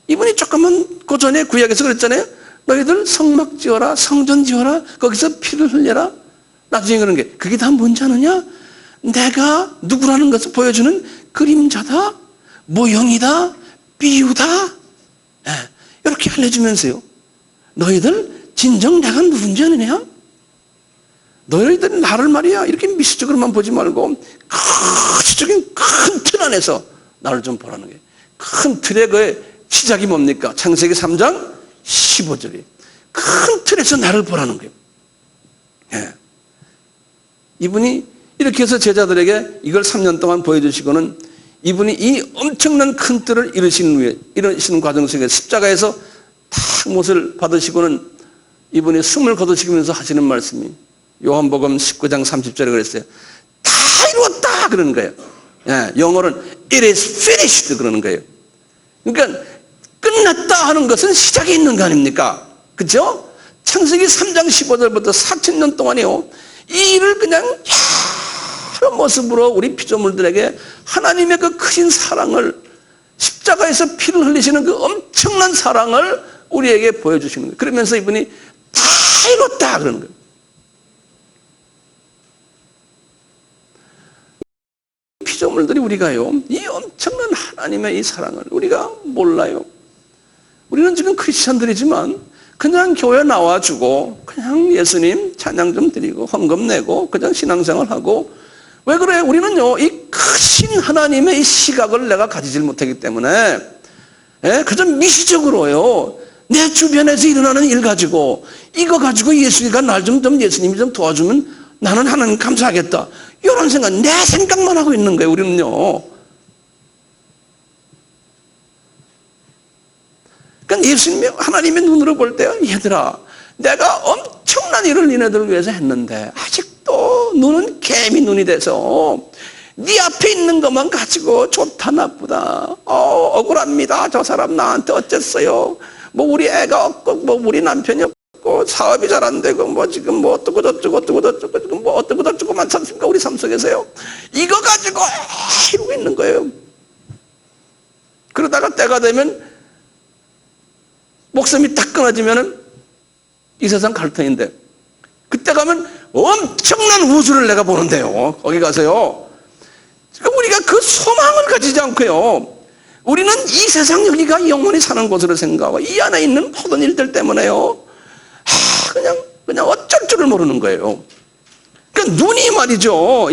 이분이 조금만 그 전에 구약에서 그랬잖아요. 너희들 성막 지어라, 성전 지어라, 거기서 피를 흘려라. 나중에 그런 게, 그게 다 뭔지 아느냐? 내가 누구라는 것을 보여주는 그림자다, 모형이다, 비유다. 예. 이렇게 알려주면서요, 너희들 진정 내가 누군지 아느냐? 너희들 나를 말이야, 이렇게 미시적으로만 보지 말고 거시적인 큰 틀 안에서 나를 좀 보라는 거예요. 큰 틀의 그 시작이 뭡니까? 창세기 3장 15절이 큰 틀에서 나를 보라는 거예요. 예. 이분이 이렇게 해서 제자들에게 이걸 3년 동안 보여주시고는, 이분이 이 엄청난 큰 틀을 이루시는 과정 속에 십자가에서 탁 못을 받으시고는 이분이 숨을 거두시면서 하시는 말씀이 요한복음 19장 30절에 그랬어요. 다 이루었다 그러는 거예요. 예, 영어로는 it is finished 그러는 거예요. 그러니까 끝났다 하는 것은 시작이 있는 거 아닙니까? 그렇죠? 창세기 3장 15절부터 4,000년 동안이요, 이 일을 그냥 여러 모습으로 우리 피조물들에게 하나님의 그 크신 사랑을, 십자가에서 피를 흘리시는 그 엄청난 사랑을 우리에게 보여주시는 거예요. 그러면서 이분이 다 이뤘다 그러는 거예요. 피조물들이 우리가요, 이 엄청난 하나님의 이 사랑을 우리가 몰라요. 우리는 지금 크리스찬들이지만 그냥 교회 나와주고 그냥 예수님 찬양 좀 드리고 헌금 내고 그냥 신앙생활 하고, 왜 그래요? 우리는요, 이 크신 하나님의 이 시각을 내가 가지질 못하기 때문에, 예? 그저 미시적으로요, 내 주변에서 일어나는 일 가지고, 이거 가지고 예수가 날 좀 예수님이 좀 도와주면 나는 하나님 감사하겠다, 이런 생각, 내 생각만 하고 있는 거예요, 우리는요. 그러니까 예수님이 하나님의 눈으로 볼 때요, 얘들아, 내가 엄청난 일을 니네들을 위해서 했는데 아직도 눈은 개미 눈이 돼서 네 앞에 있는 것만 가지고 좋다 나쁘다, 억울합니다, 저 사람 나한테 어쨌어요, 뭐 우리 애가 없고 뭐 우리 남편이 없고 사업이 잘 안 되고 뭐 지금 뭐 어떻고 저쩌고 지금 뭐 어떻고 저쩌고만 참습니까? 우리 삶 속에서요, 이거 가지고 이러고 있는 거예요. 그러다가 때가 되면 목숨이 딱 끊어지면은 이 세상 갈등인데, 그때 가면 엄청난 우주를 내가 보는데요, 거기 가서요, 그러니까 우리가 그 소망을 가지지 않고요, 우리는 이 세상 여기가 영원히 사는 곳으로 생각하고 이 안에 있는 모든 일들 때문에요, 그냥 어쩔 줄을 모르는 거예요. 그러니까 눈이 말이죠,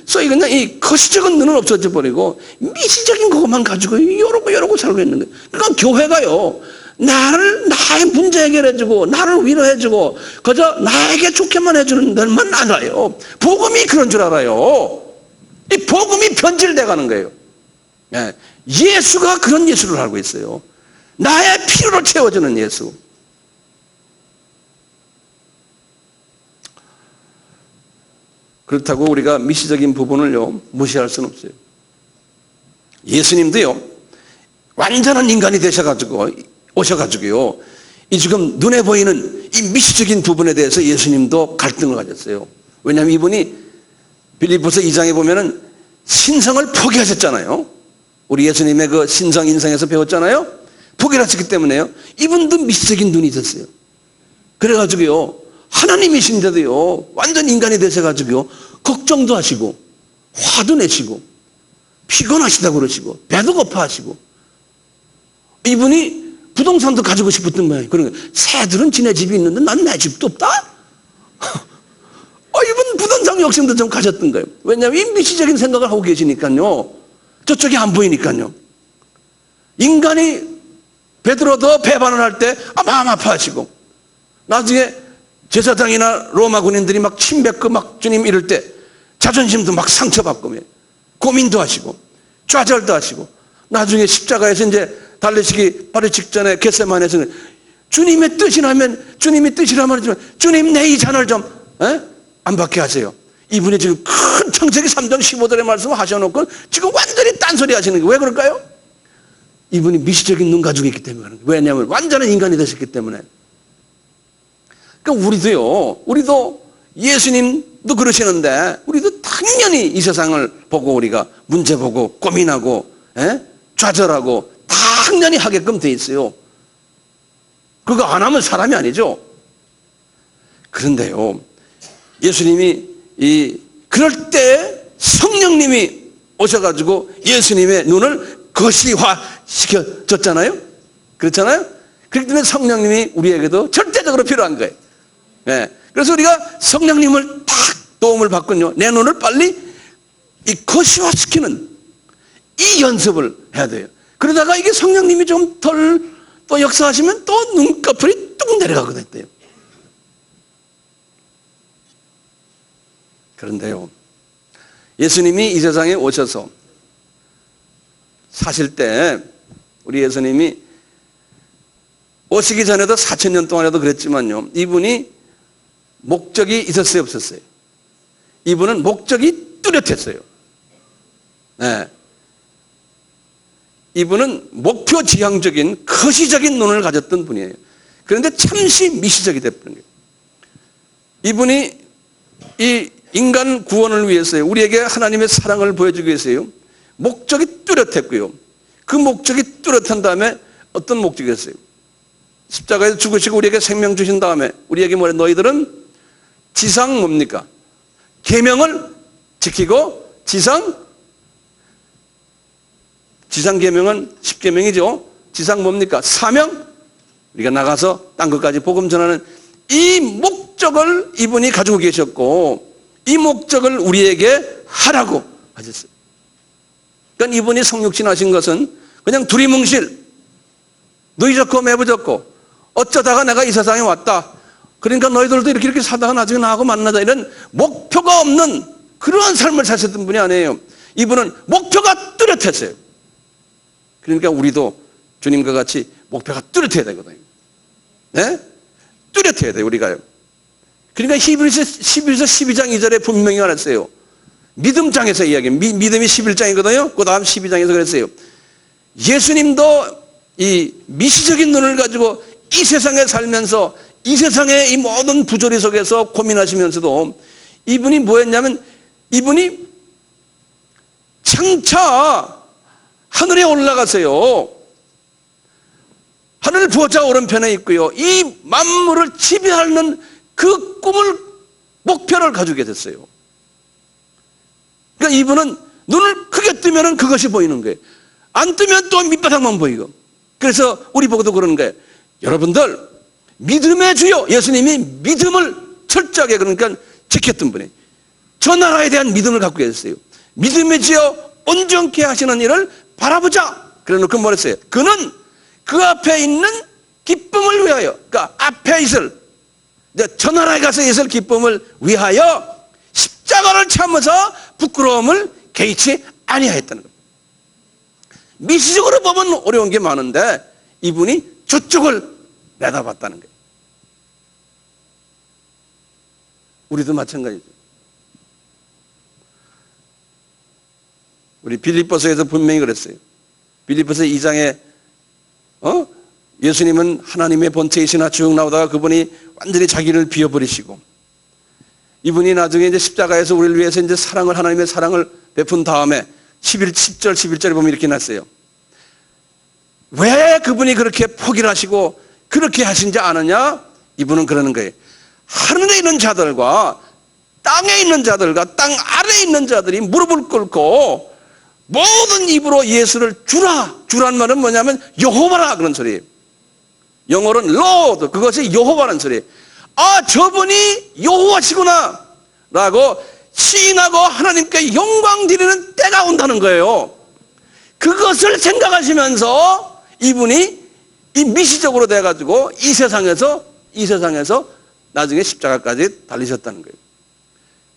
소위 그냥 이 거시적인 눈은 없어져 버리고 미시적인 것만 가지고 이러고 살고 있는 거예요. 그러니까 교회가요, 나의 문제 해결해주고 나를 위로해주고 그저 나에게 좋게만 해주는 데만 알아요. 복음이 그런 줄 알아요. 이 복음이 변질돼 가는 거예요. 예수가 그런 예수를 알고 있어요. 나의 필요를 채워주는 예수. 그렇다고 우리가 미시적인 부분을요 무시할 수는 없어요. 예수님도요, 완전한 인간이 오셔가지고요, 이 지금 눈에 보이는 이 미시적인 부분에 대해서 예수님도 갈등을 가졌어요. 왜냐하면 이분이 빌립보서 2장에 보면은 신성을 포기하셨잖아요. 우리 예수님의 그 신성 인성에서 배웠잖아요. 포기하셨기 때문에요. 이분도 미시적인 눈이 있었어요. 그래가지고요, 하나님이신데도요, 완전 인간이 되셔가지고요, 걱정도 하시고, 화도 내시고, 피곤하시다고 그러시고, 배도 고파하시고, 이분이 부동산도 가지고 싶었던 모양이에요. 그러니까 새들은 지네 집이 있는데 난 내 집도 없다? 이분 부동산 욕심도 좀 가졌던 거예요. 왜냐하면 이 미시적인 생각을 하고 계시니까요, 저쪽이 안 보이니까요. 인간이 베드로 더 배반을 할 때 마음 아파하시고, 나중에 제사장이나 로마 군인들이 막 침뱉고 막 주님 이럴 때 자존심도 막 상처받고 고민도 하시고 좌절도 하시고, 나중에 십자가에서 이제 달리시기 바로 직전에 겟세마네에서는 주님의 뜻이라면, 주님이 뜻이라면 하지만 주님 내 이 잔을 좀 안 받게 하세요. 이분이 지금 큰 창세기 3장 15절의 말씀을 하셔놓고 지금 완전히 딴소리 하시는 거예요. 왜 그럴까요? 이분이 미시적인 눈 가지고 있기 때문에 그런 거예요. 왜냐하면 완전한 인간이 되셨기 때문에. 그러니까 우리도 예수님도 그러시는데 우리도 당연히 이 세상을 보고 우리가 문제 보고 고민하고 좌절하고 당연히 하게끔 돼 있어요. 그거 안 하면 사람이 아니죠. 그런데요, 예수님이 그럴 때 성령님이 오셔가지고 예수님의 눈을 거시화시켜줬잖아요. 그렇잖아요. 그렇기 때문에 성령님이 우리에게도 절대적으로 필요한 거예요. 그래서 우리가 성령님을 딱 도움을 받군요. 내 눈을 빨리 이 거시화시키는 이 연습을 해야 돼요. 그러다가 이게 성령님이 좀 덜 또 역사하시면 또 눈꺼풀이 뚝 내려가거든요. 그런데요, 예수님이 이 세상에 오셔서 사실 때 우리 예수님이 오시기 전에도 4000년 동안에도 그랬지만요, 이분이 목적이 있었어요, 없었어요? 이분은 목적이 뚜렷했어요. 이분은 목표 지향적인 거시적인 눈을 가졌던 분이에요. 그런데 잠시 미시적이 됐던 거예요. 이분이 이 인간 구원을 위해서요, 우리에게 하나님의 사랑을 보여주기 위해서요, 목적이 뚜렷했고요. 그 목적이 뚜렷한 다음에 어떤 목적이었어요? 십자가에서 죽으시고 우리에게 생명 주신 다음에 우리에게 뭐래? 너희들은 지상 뭡니까? 계명을 지키고 지상 계명은 10계명이죠. 지상 뭡니까? 사명, 우리가 나가서 딴 것까지 복음 전하는 이 목적을 이분이 가지고 계셨고, 이 목적을 우리에게 하라고 하셨어요. 그러니까 이분이 성육신 하신 것은 그냥 두리뭉실, 너희 좋고 매부 좋고 어쩌다가 내가 이 세상에 왔다, 그러니까 너희들도 이렇게 살다가 나중에 나하고 만나자, 이런 목표가 없는 그러한 삶을 사셨던 분이 아니에요. 이분은 목표가 뚜렷했어요. 그러니까 우리도 주님과 같이 목표가 뚜렷해야 되거든요. 뚜렷해야 돼요, 우리가요. 그러니까 히브리서 12장 2절에 분명히 말했어요. 믿음장에서 이야기해요. 믿음이 11장이거든요. 그 다음 12장에서 그랬어요. 예수님도 이 미시적인 눈을 가지고 이 세상에 살면서 이 세상의 이 모든 부조리 속에서 고민하시면서도 이분이 뭐였냐면, 이분이 장차 하늘에 올라가세요. 하늘 보좌 오른편에 있고요, 이 만물을 지배하는 그 꿈을, 목표를 가지고 계셨어요. 그러니까 이분은 눈을 크게 뜨면 그것이 보이는 거예요. 안 뜨면 또 밑바닥만 보이고. 그래서 우리 보고도 그러는 거예요. 여러분들, 믿음의 주요, 예수님이 믿음을 철저하게 그러니까 지켰던 분이에요. 저 나라에 대한 믿음을 갖고 계셨어요. 믿음의 주요 온전케 하시는 일을 바라보자. 그래 놓고 뭐랬어요? 그는 그 앞에 있는 기쁨을 위하여, 그러니까 앞에 있을, 저 나라에 가서 있을 기쁨을 위하여 십자가를 참으서 부끄러움을 개의치 아니하였다는 거예요. 미시적으로 보면 어려운 게 많은데 이분이 저쪽을 내다봤다는 거예요. 우리도 마찬가지죠. 우리 빌립보서에서 분명히 그랬어요. 빌립보서 2장에 예수님은 하나님의 본체이시나 쭉 나오다가 그분이 완전히 자기를 비워버리시고, 이분이 나중에 이제 십자가에서 우리를 위해서 이제 하나님의 사랑을 베푼 다음에 10절 11절에 보면 이렇게 났어요. 왜 그분이 그렇게 포기를 하시고 그렇게 하신지 아느냐? 이분은 그러는 거예요. 하늘에 있는 자들과 땅에 있는 자들과 땅 아래에 있는 자들이 무릎을 꿇고 모든 입으로 예수를 주라. 주란 말은 뭐냐면 여호와라 그런 소리예요. 영어로는 Lord, 그것이 여호와라는 소리예요. 아, 저분이 여호와시구나 라고 시인하고 하나님께 영광 드리는 때가 온다는 거예요. 그것을 생각하시면서 이분이 이 미시적으로 돼가지고 이 세상에서 나중에 십자가까지 달리셨다는 거예요.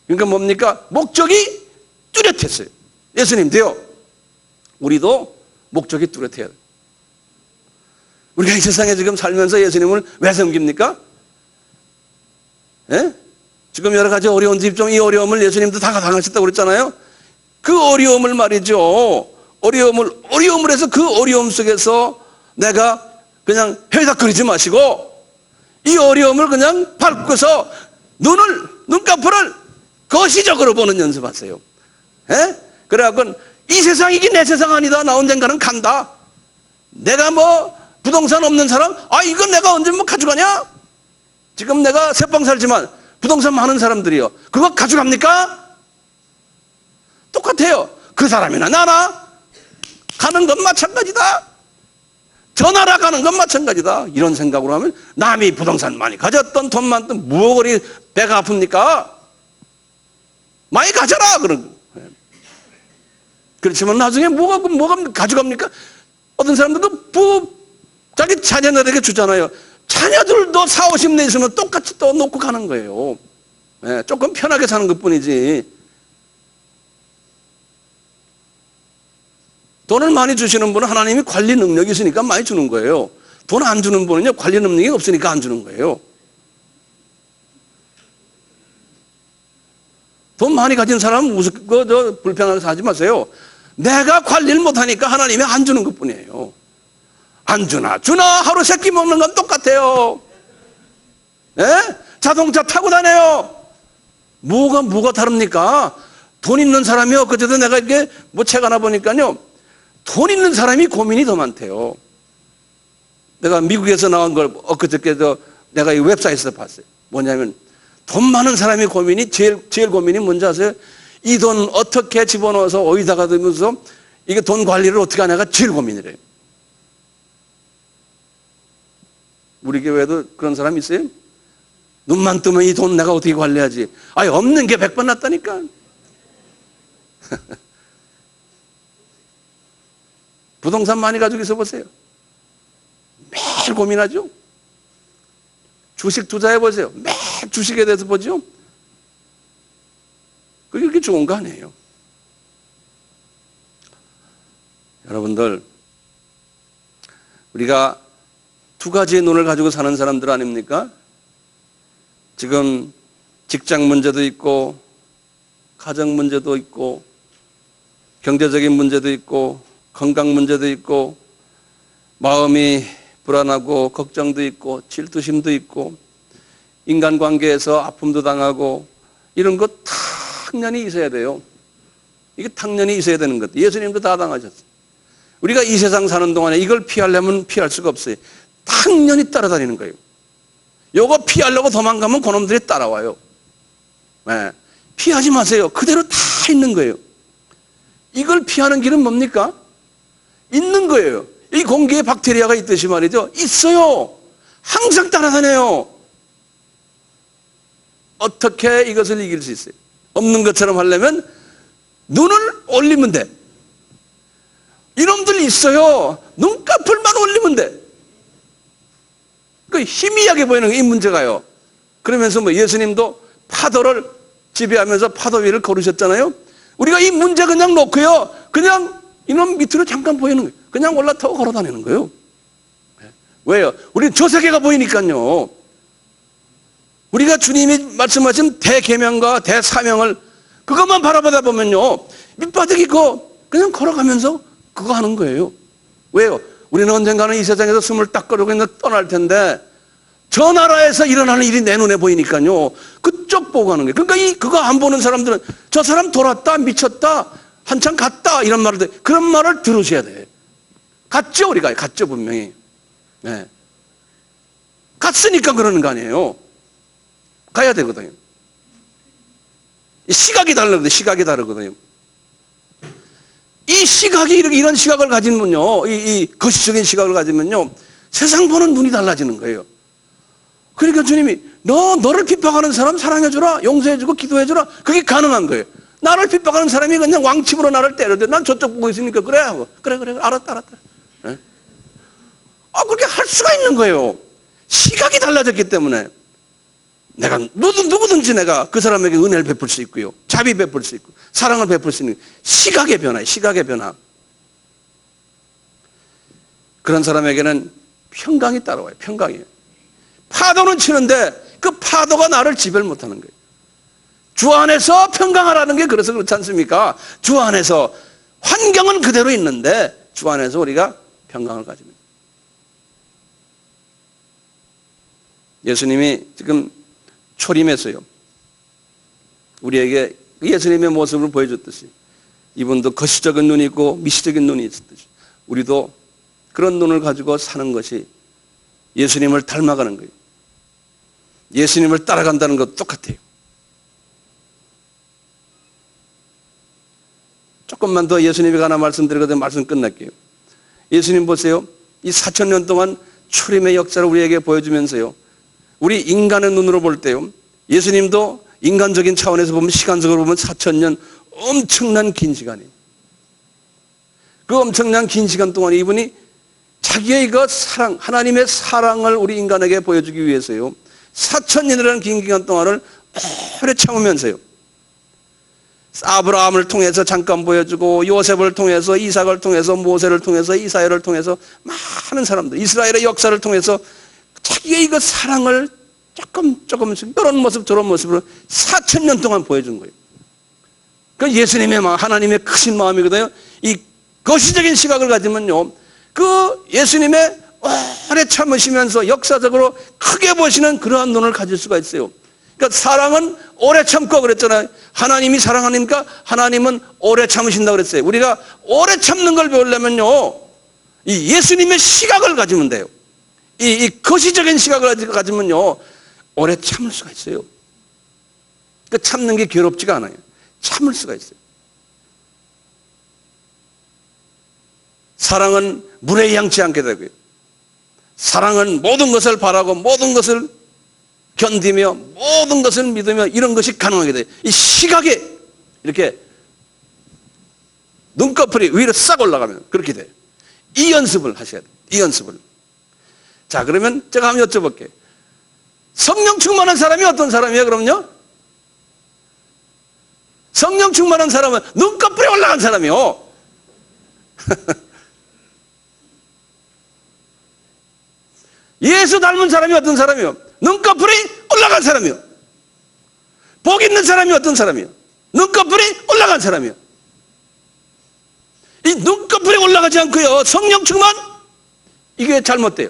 그러니까 뭡니까? 목적이 뚜렷했어요. 예수님도요. 우리도 목적이 뚜렷해야 돼요. 우리가 이 세상에 지금 살면서 예수님을 왜 섬깁니까? 예? 지금 여러 가지 어려운 집중, 이 어려움을 예수님도 다 당하셨다고 그랬잖아요. 그 어려움을 말이죠. 어려움을 해서 그 어려움 속에서 내가 그냥 헤닥거리지 마시고 이 어려움을 그냥 밟고서 눈꺼풀을 거시적으로 보는 연습하세요. 예? 그래갖고 이 세상이 이게 내 세상 아니다. 나 언젠가는 간다. 내가 뭐 부동산 없는 사람? 아, 이건 내가 언제 뭐 가져가냐? 지금 내가 새빵 살지만 부동산 많은 사람들이요. 그거 가져갑니까? 똑같아요. 그 사람이나 나나 가는 건 마찬가지다. 저 나라 가는 건 마찬가지다. 이런 생각으로 하면 남이 부동산 많이 가졌던 돈 많던 무엇거리 배가 아픕니까? 많이 가져라. 그렇지만 나중에 뭐가 가져갑니까? 어떤 사람들도 자기 자녀들에게 주잖아요. 자녀들도 4, 50년 있으면 똑같이 또 놓고 가는 거예요. 네, 조금 편하게 사는 것 뿐이지. 돈을 많이 주시는 분은 하나님이 관리 능력이 있으니까 많이 주는 거예요. 돈 안 주는 분은요, 관리 능력이 없으니까 안 주는 거예요. 돈 많이 가진 사람은 불편하게 사지 마세요. 내가 관리를 못하니까 하나님이 안 주는 것 뿐이에요. 안 주나 하루 세 끼 먹는 건 똑같아요. 예? 자동차 타고 다녀요. 뭐가 다릅니까? 돈 있는 사람이요. 그제도 내가 이렇게 뭐 책 하나 보니까요. 돈 있는 사람이 고민이 더 많대요. 내가 미국에서 나온 걸 엊그저께도 내가 이 웹사이트에서 봤어요. 뭐냐면 돈 많은 사람이 고민이 제일 고민이 뭔지 아세요? 이 돈 어떻게 집어넣어서 어디다가 두면서 이게 돈 관리를 어떻게 하냐가 제일 고민이래요. 우리 교회도 그런 사람 있어요? 눈만 뜨면 이 돈 내가 어떻게 관리하지? 아니, 없는 게 100번 낫다니까. 부동산 많이 가지고 있어 보세요. 매일 고민하죠? 주식 투자해 보세요. 매일 주식에 대해서 보죠? 그게 그렇게 좋은 거 아니에요. 여러분들, 우리가 두 가지의 눈을 가지고 사는 사람들 아닙니까? 지금 직장 문제도 있고, 가정 문제도 있고, 경제적인 문제도 있고, 건강 문제도 있고, 마음이 불안하고 걱정도 있고 질투심도 있고 인간관계에서 아픔도 당하고 이런 것 당연히 있어야 돼요. 이게 당연히 있어야 되는 것. 예수님도 다 당하셨어요. 우리가 이 세상 사는 동안에 이걸 피하려면 피할 수가 없어요. 당연히 따라다니는 거예요. 요거 피하려고 도망가면 그놈들이 따라와요. 네. 피하지 마세요. 그대로 다 있는 거예요. 이걸 피하는 길은 뭡니까? 있는 거예요. 이 공기에 박테리아가 있듯이 말이죠. 있어요. 항상 따라다녀요. 어떻게 이것을 이길 수 있어요? 없는 것처럼 하려면 눈을 올리면 돼. 이놈들 있어요. 눈꺼풀만 올리면 돼. 그 희미하게 보이는 이 문제가요. 그러면서 뭐 예수님도 파도를 지배하면서 파도 위를 걸으셨잖아요. 우리가 이 문제 그냥 놓고요. 그냥 이놈 밑으로 잠깐 보이는 거예요. 그냥 올라타고 걸어 다니는 거예요. 왜요? 우리는 저 세계가 보이니까요. 우리가 주님이 말씀하신 대계명과 대사명을 그것만 바라보다 보면요. 밑바닥이 그냥 걸어가면서 그거 하는 거예요. 왜요? 우리는 언젠가는 이 세상에서 숨을 딱 거르고 떠날 텐데 저 나라에서 일어나는 일이 내 눈에 보이니까요. 그쪽 보고 가는 거예요. 그러니까 그거 안 보는 사람들은 저 사람 돌았다, 미쳤다, 한참 갔다 이런 말을 그런 말을 들으셔야 돼. 갔죠, 우리가. 갔죠, 분명히. 네. 갔으니까 그러는 거 아니에요. 가야 되거든요. 시각이 다르거든요. 시각이 다르거든요. 이 시각이 이런 시각을 가지면요, 이 거시적인 시각을 가지면요, 세상 보는 눈이 달라지는 거예요. 그러니까 주님이 너를 핍박하는 사람 사랑해주라, 용서해주고 기도해주라. 그게 가능한 거예요. 나를 핍박하는 사람이 그냥 왕침으로 나를 때려도 난 저쪽 보고 있으니까 그래 하고 그래 알았다. 네? 그렇게 할 수가 있는 거예요. 시각이 달라졌기 때문에 내가 누구든지 내가 그 사람에게 은혜를 베풀 수 있고요, 자비 베풀 수 있고 사랑을 베풀 수 있는 시각의 변화예요. 시각의 변화. 그런 사람에게는 평강이 따라와요. 평강이에요. 파도는 치는데 그 파도가 나를 지배를 못하는 거예요. 주 안에서 평강하라는 게 그래서 그렇지 않습니까? 주 안에서 환경은 그대로 있는데 주 안에서 우리가 평강을 가집니다. 예수님이 지금 초림에서요, 우리에게 예수님의 모습을 보여줬듯이 이분도 거시적인 눈이 있고 미시적인 눈이 있었듯이 우리도 그런 눈을 가지고 사는 것이 예수님을 닮아가는 거예요. 예수님을 따라간다는 것도 똑같아요. 조금만 더 예수님에 관한 말씀드리거든 말씀 끝날게요. 예수님 보세요. 이 4,000년 동안 초림의 역사를 우리에게 보여주면서요, 우리 인간의 눈으로 볼 때요, 예수님도 인간적인 차원에서 보면, 시간적으로 보면 4,000년 엄청난 긴 시간이에요. 그 엄청난 긴 시간 동안 이분이 자기의 그 사랑, 하나님의 사랑을 우리 인간에게 보여주기 위해서요, 4,000년이라는 긴 기간 동안을 오래 참으면서요, 아브라함을 통해서 잠깐 보여주고, 요셉을 통해서, 이삭을 통해서, 모세를 통해서, 이사야를 통해서, 많은 사람들, 이스라엘의 역사를 통해서 자기의 그 사랑을 조금씩 이런 모습 저런 모습으로 4,000년 동안 보여준 거예요. 그 예수님의 마음, 하나님의 크신 마음이거든요. 이 거시적인 시각을 가지면요, 그 예수님의 오래 참으시면서 역사적으로 크게 보시는 그러한 눈을 가질 수가 있어요. 그러니까 사랑은 오래 참고 그랬잖아요. 하나님이 사랑하니까 하나님은 오래 참으신다고 그랬어요. 우리가 오래 참는 걸 배우려면요, 이 예수님의 시각을 가지면 돼요. 이 거시적인 시각을 가지면요, 오래 참을 수가 있어요. 그 참는 게 괴롭지가 않아요. 참을 수가 있어요. 사랑은 물에 양치 않게 되고요, 사랑은 모든 것을 바라고 모든 것을 견디며 모든 것을 믿으며 이런 것이 가능하게 돼요. 이 시각에 이렇게 눈꺼풀이 위로 싹 올라가면 그렇게 돼요. 이 연습을 하셔야 돼요. 이 연습을. 자, 그러면 제가 한번 여쭤볼게요. 성령 충만한 사람이 어떤 사람이에요, 그럼요? 성령 충만한 사람은 눈꺼풀이 올라간 사람이요. 예수 닮은 사람이 어떤 사람이요? 눈꺼풀이 올라간 사람이요. 복 있는 사람이 어떤 사람이요? 눈꺼풀이 올라간 사람이요. 이 눈꺼풀이 올라가지 않고요, 성령 충만, 이게 잘못돼요.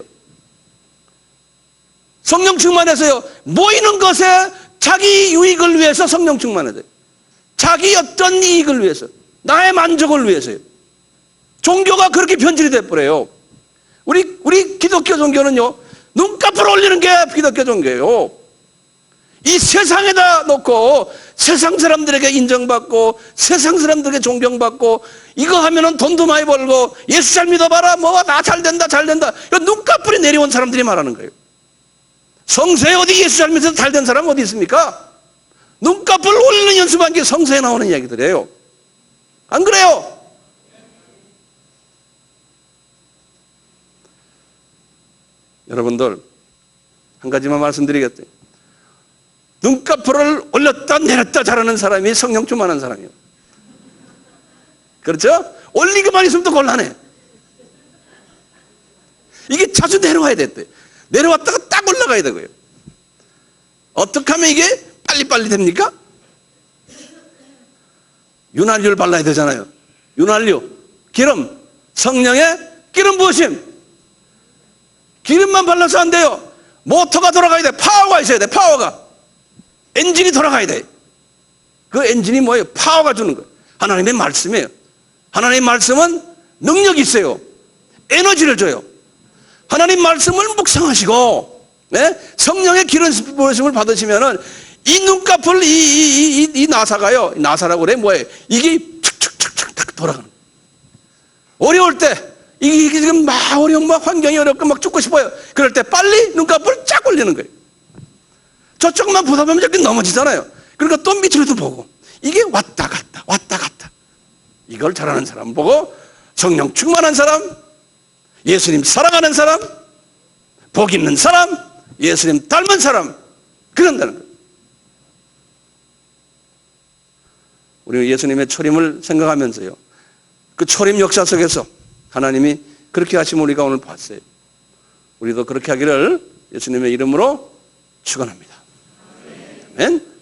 성령 충만해서요, 모이는 것에 자기 유익을 위해서 성령 충만해야 돼요. 자기 어떤 이익을 위해서, 나의 만족을 위해서요. 종교가 그렇게 변질이 돼버려요. 우리 기독교 종교는요, 눈꺼풀 올리는 게 기독교 종교예요. 이 세상에다 놓고 세상 사람들에게 인정받고 세상 사람들에게 존경받고, 이거 하면은 돈도 많이 벌고 예수 잘 믿어봐라, 뭐 나 잘 된다 이거 눈꺼풀이 내려온 사람들이 말하는 거예요. 성서에 어디 예수 잘 믿어서 잘 된 사람 어디 있습니까? 눈꺼풀 올리는 연습한 게 성서에 나오는 이야기들이에요. 안 그래요? 여러분들, 한 가지만 말씀드리겠어요. 눈꺼풀을 올렸다 내렸다 잘하는 사람이 성령 충만한 사람이에요. 그렇죠? 올리기만 있으면 또 곤란해. 이게 자주 내려와야 됐대. 내려왔다가 딱 올라가야 되고요. 어떻게 하면 이게 빨리빨리 됩니까? 윤활유를 발라야 되잖아요. 윤활유, 기름, 성령의 기름 부으심. 기름만 발라서 안 돼요. 모터가 돌아가야 돼. 파워가 있어야 돼. 파워가. 엔진이 돌아가야 돼. 그 엔진이 뭐예요? 파워가 주는 거예요. 하나님의 말씀이에요. 하나님의 말씀은 능력이 있어요. 에너지를 줘요. 하나님 말씀을 묵상하시고 성령의 기름 부으심을 받으시면은 이 눈꺼풀 이 나사가요. 나사라고 그래 뭐예요? 이게 툭툭툭툭 돌아가는 거예요. 어려울 때 이게 지금 막 어려운 막 환경이 어렵고 막 죽고 싶어요. 그럴 때 빨리 눈꺼풀 쫙 올리는 거예요. 저쪽만 보다 보면 저기 넘어지잖아요. 그러니까 또 밑으로도 보고 이게 왔다 갔다 왔다 갔다. 이걸 잘하는 사람 보고 성령 충만한 사람, 예수님 사랑하는 사람, 복 있는 사람, 예수님 닮은 사람 그런다는 거예요. 우리 예수님의 초림을 생각하면서요. 그 초림 역사 속에서 하나님이 그렇게 하시면 우리가 오늘 봤어요. 우리도 그렇게 하기를 예수님의 이름으로 축원합니다. 아멘.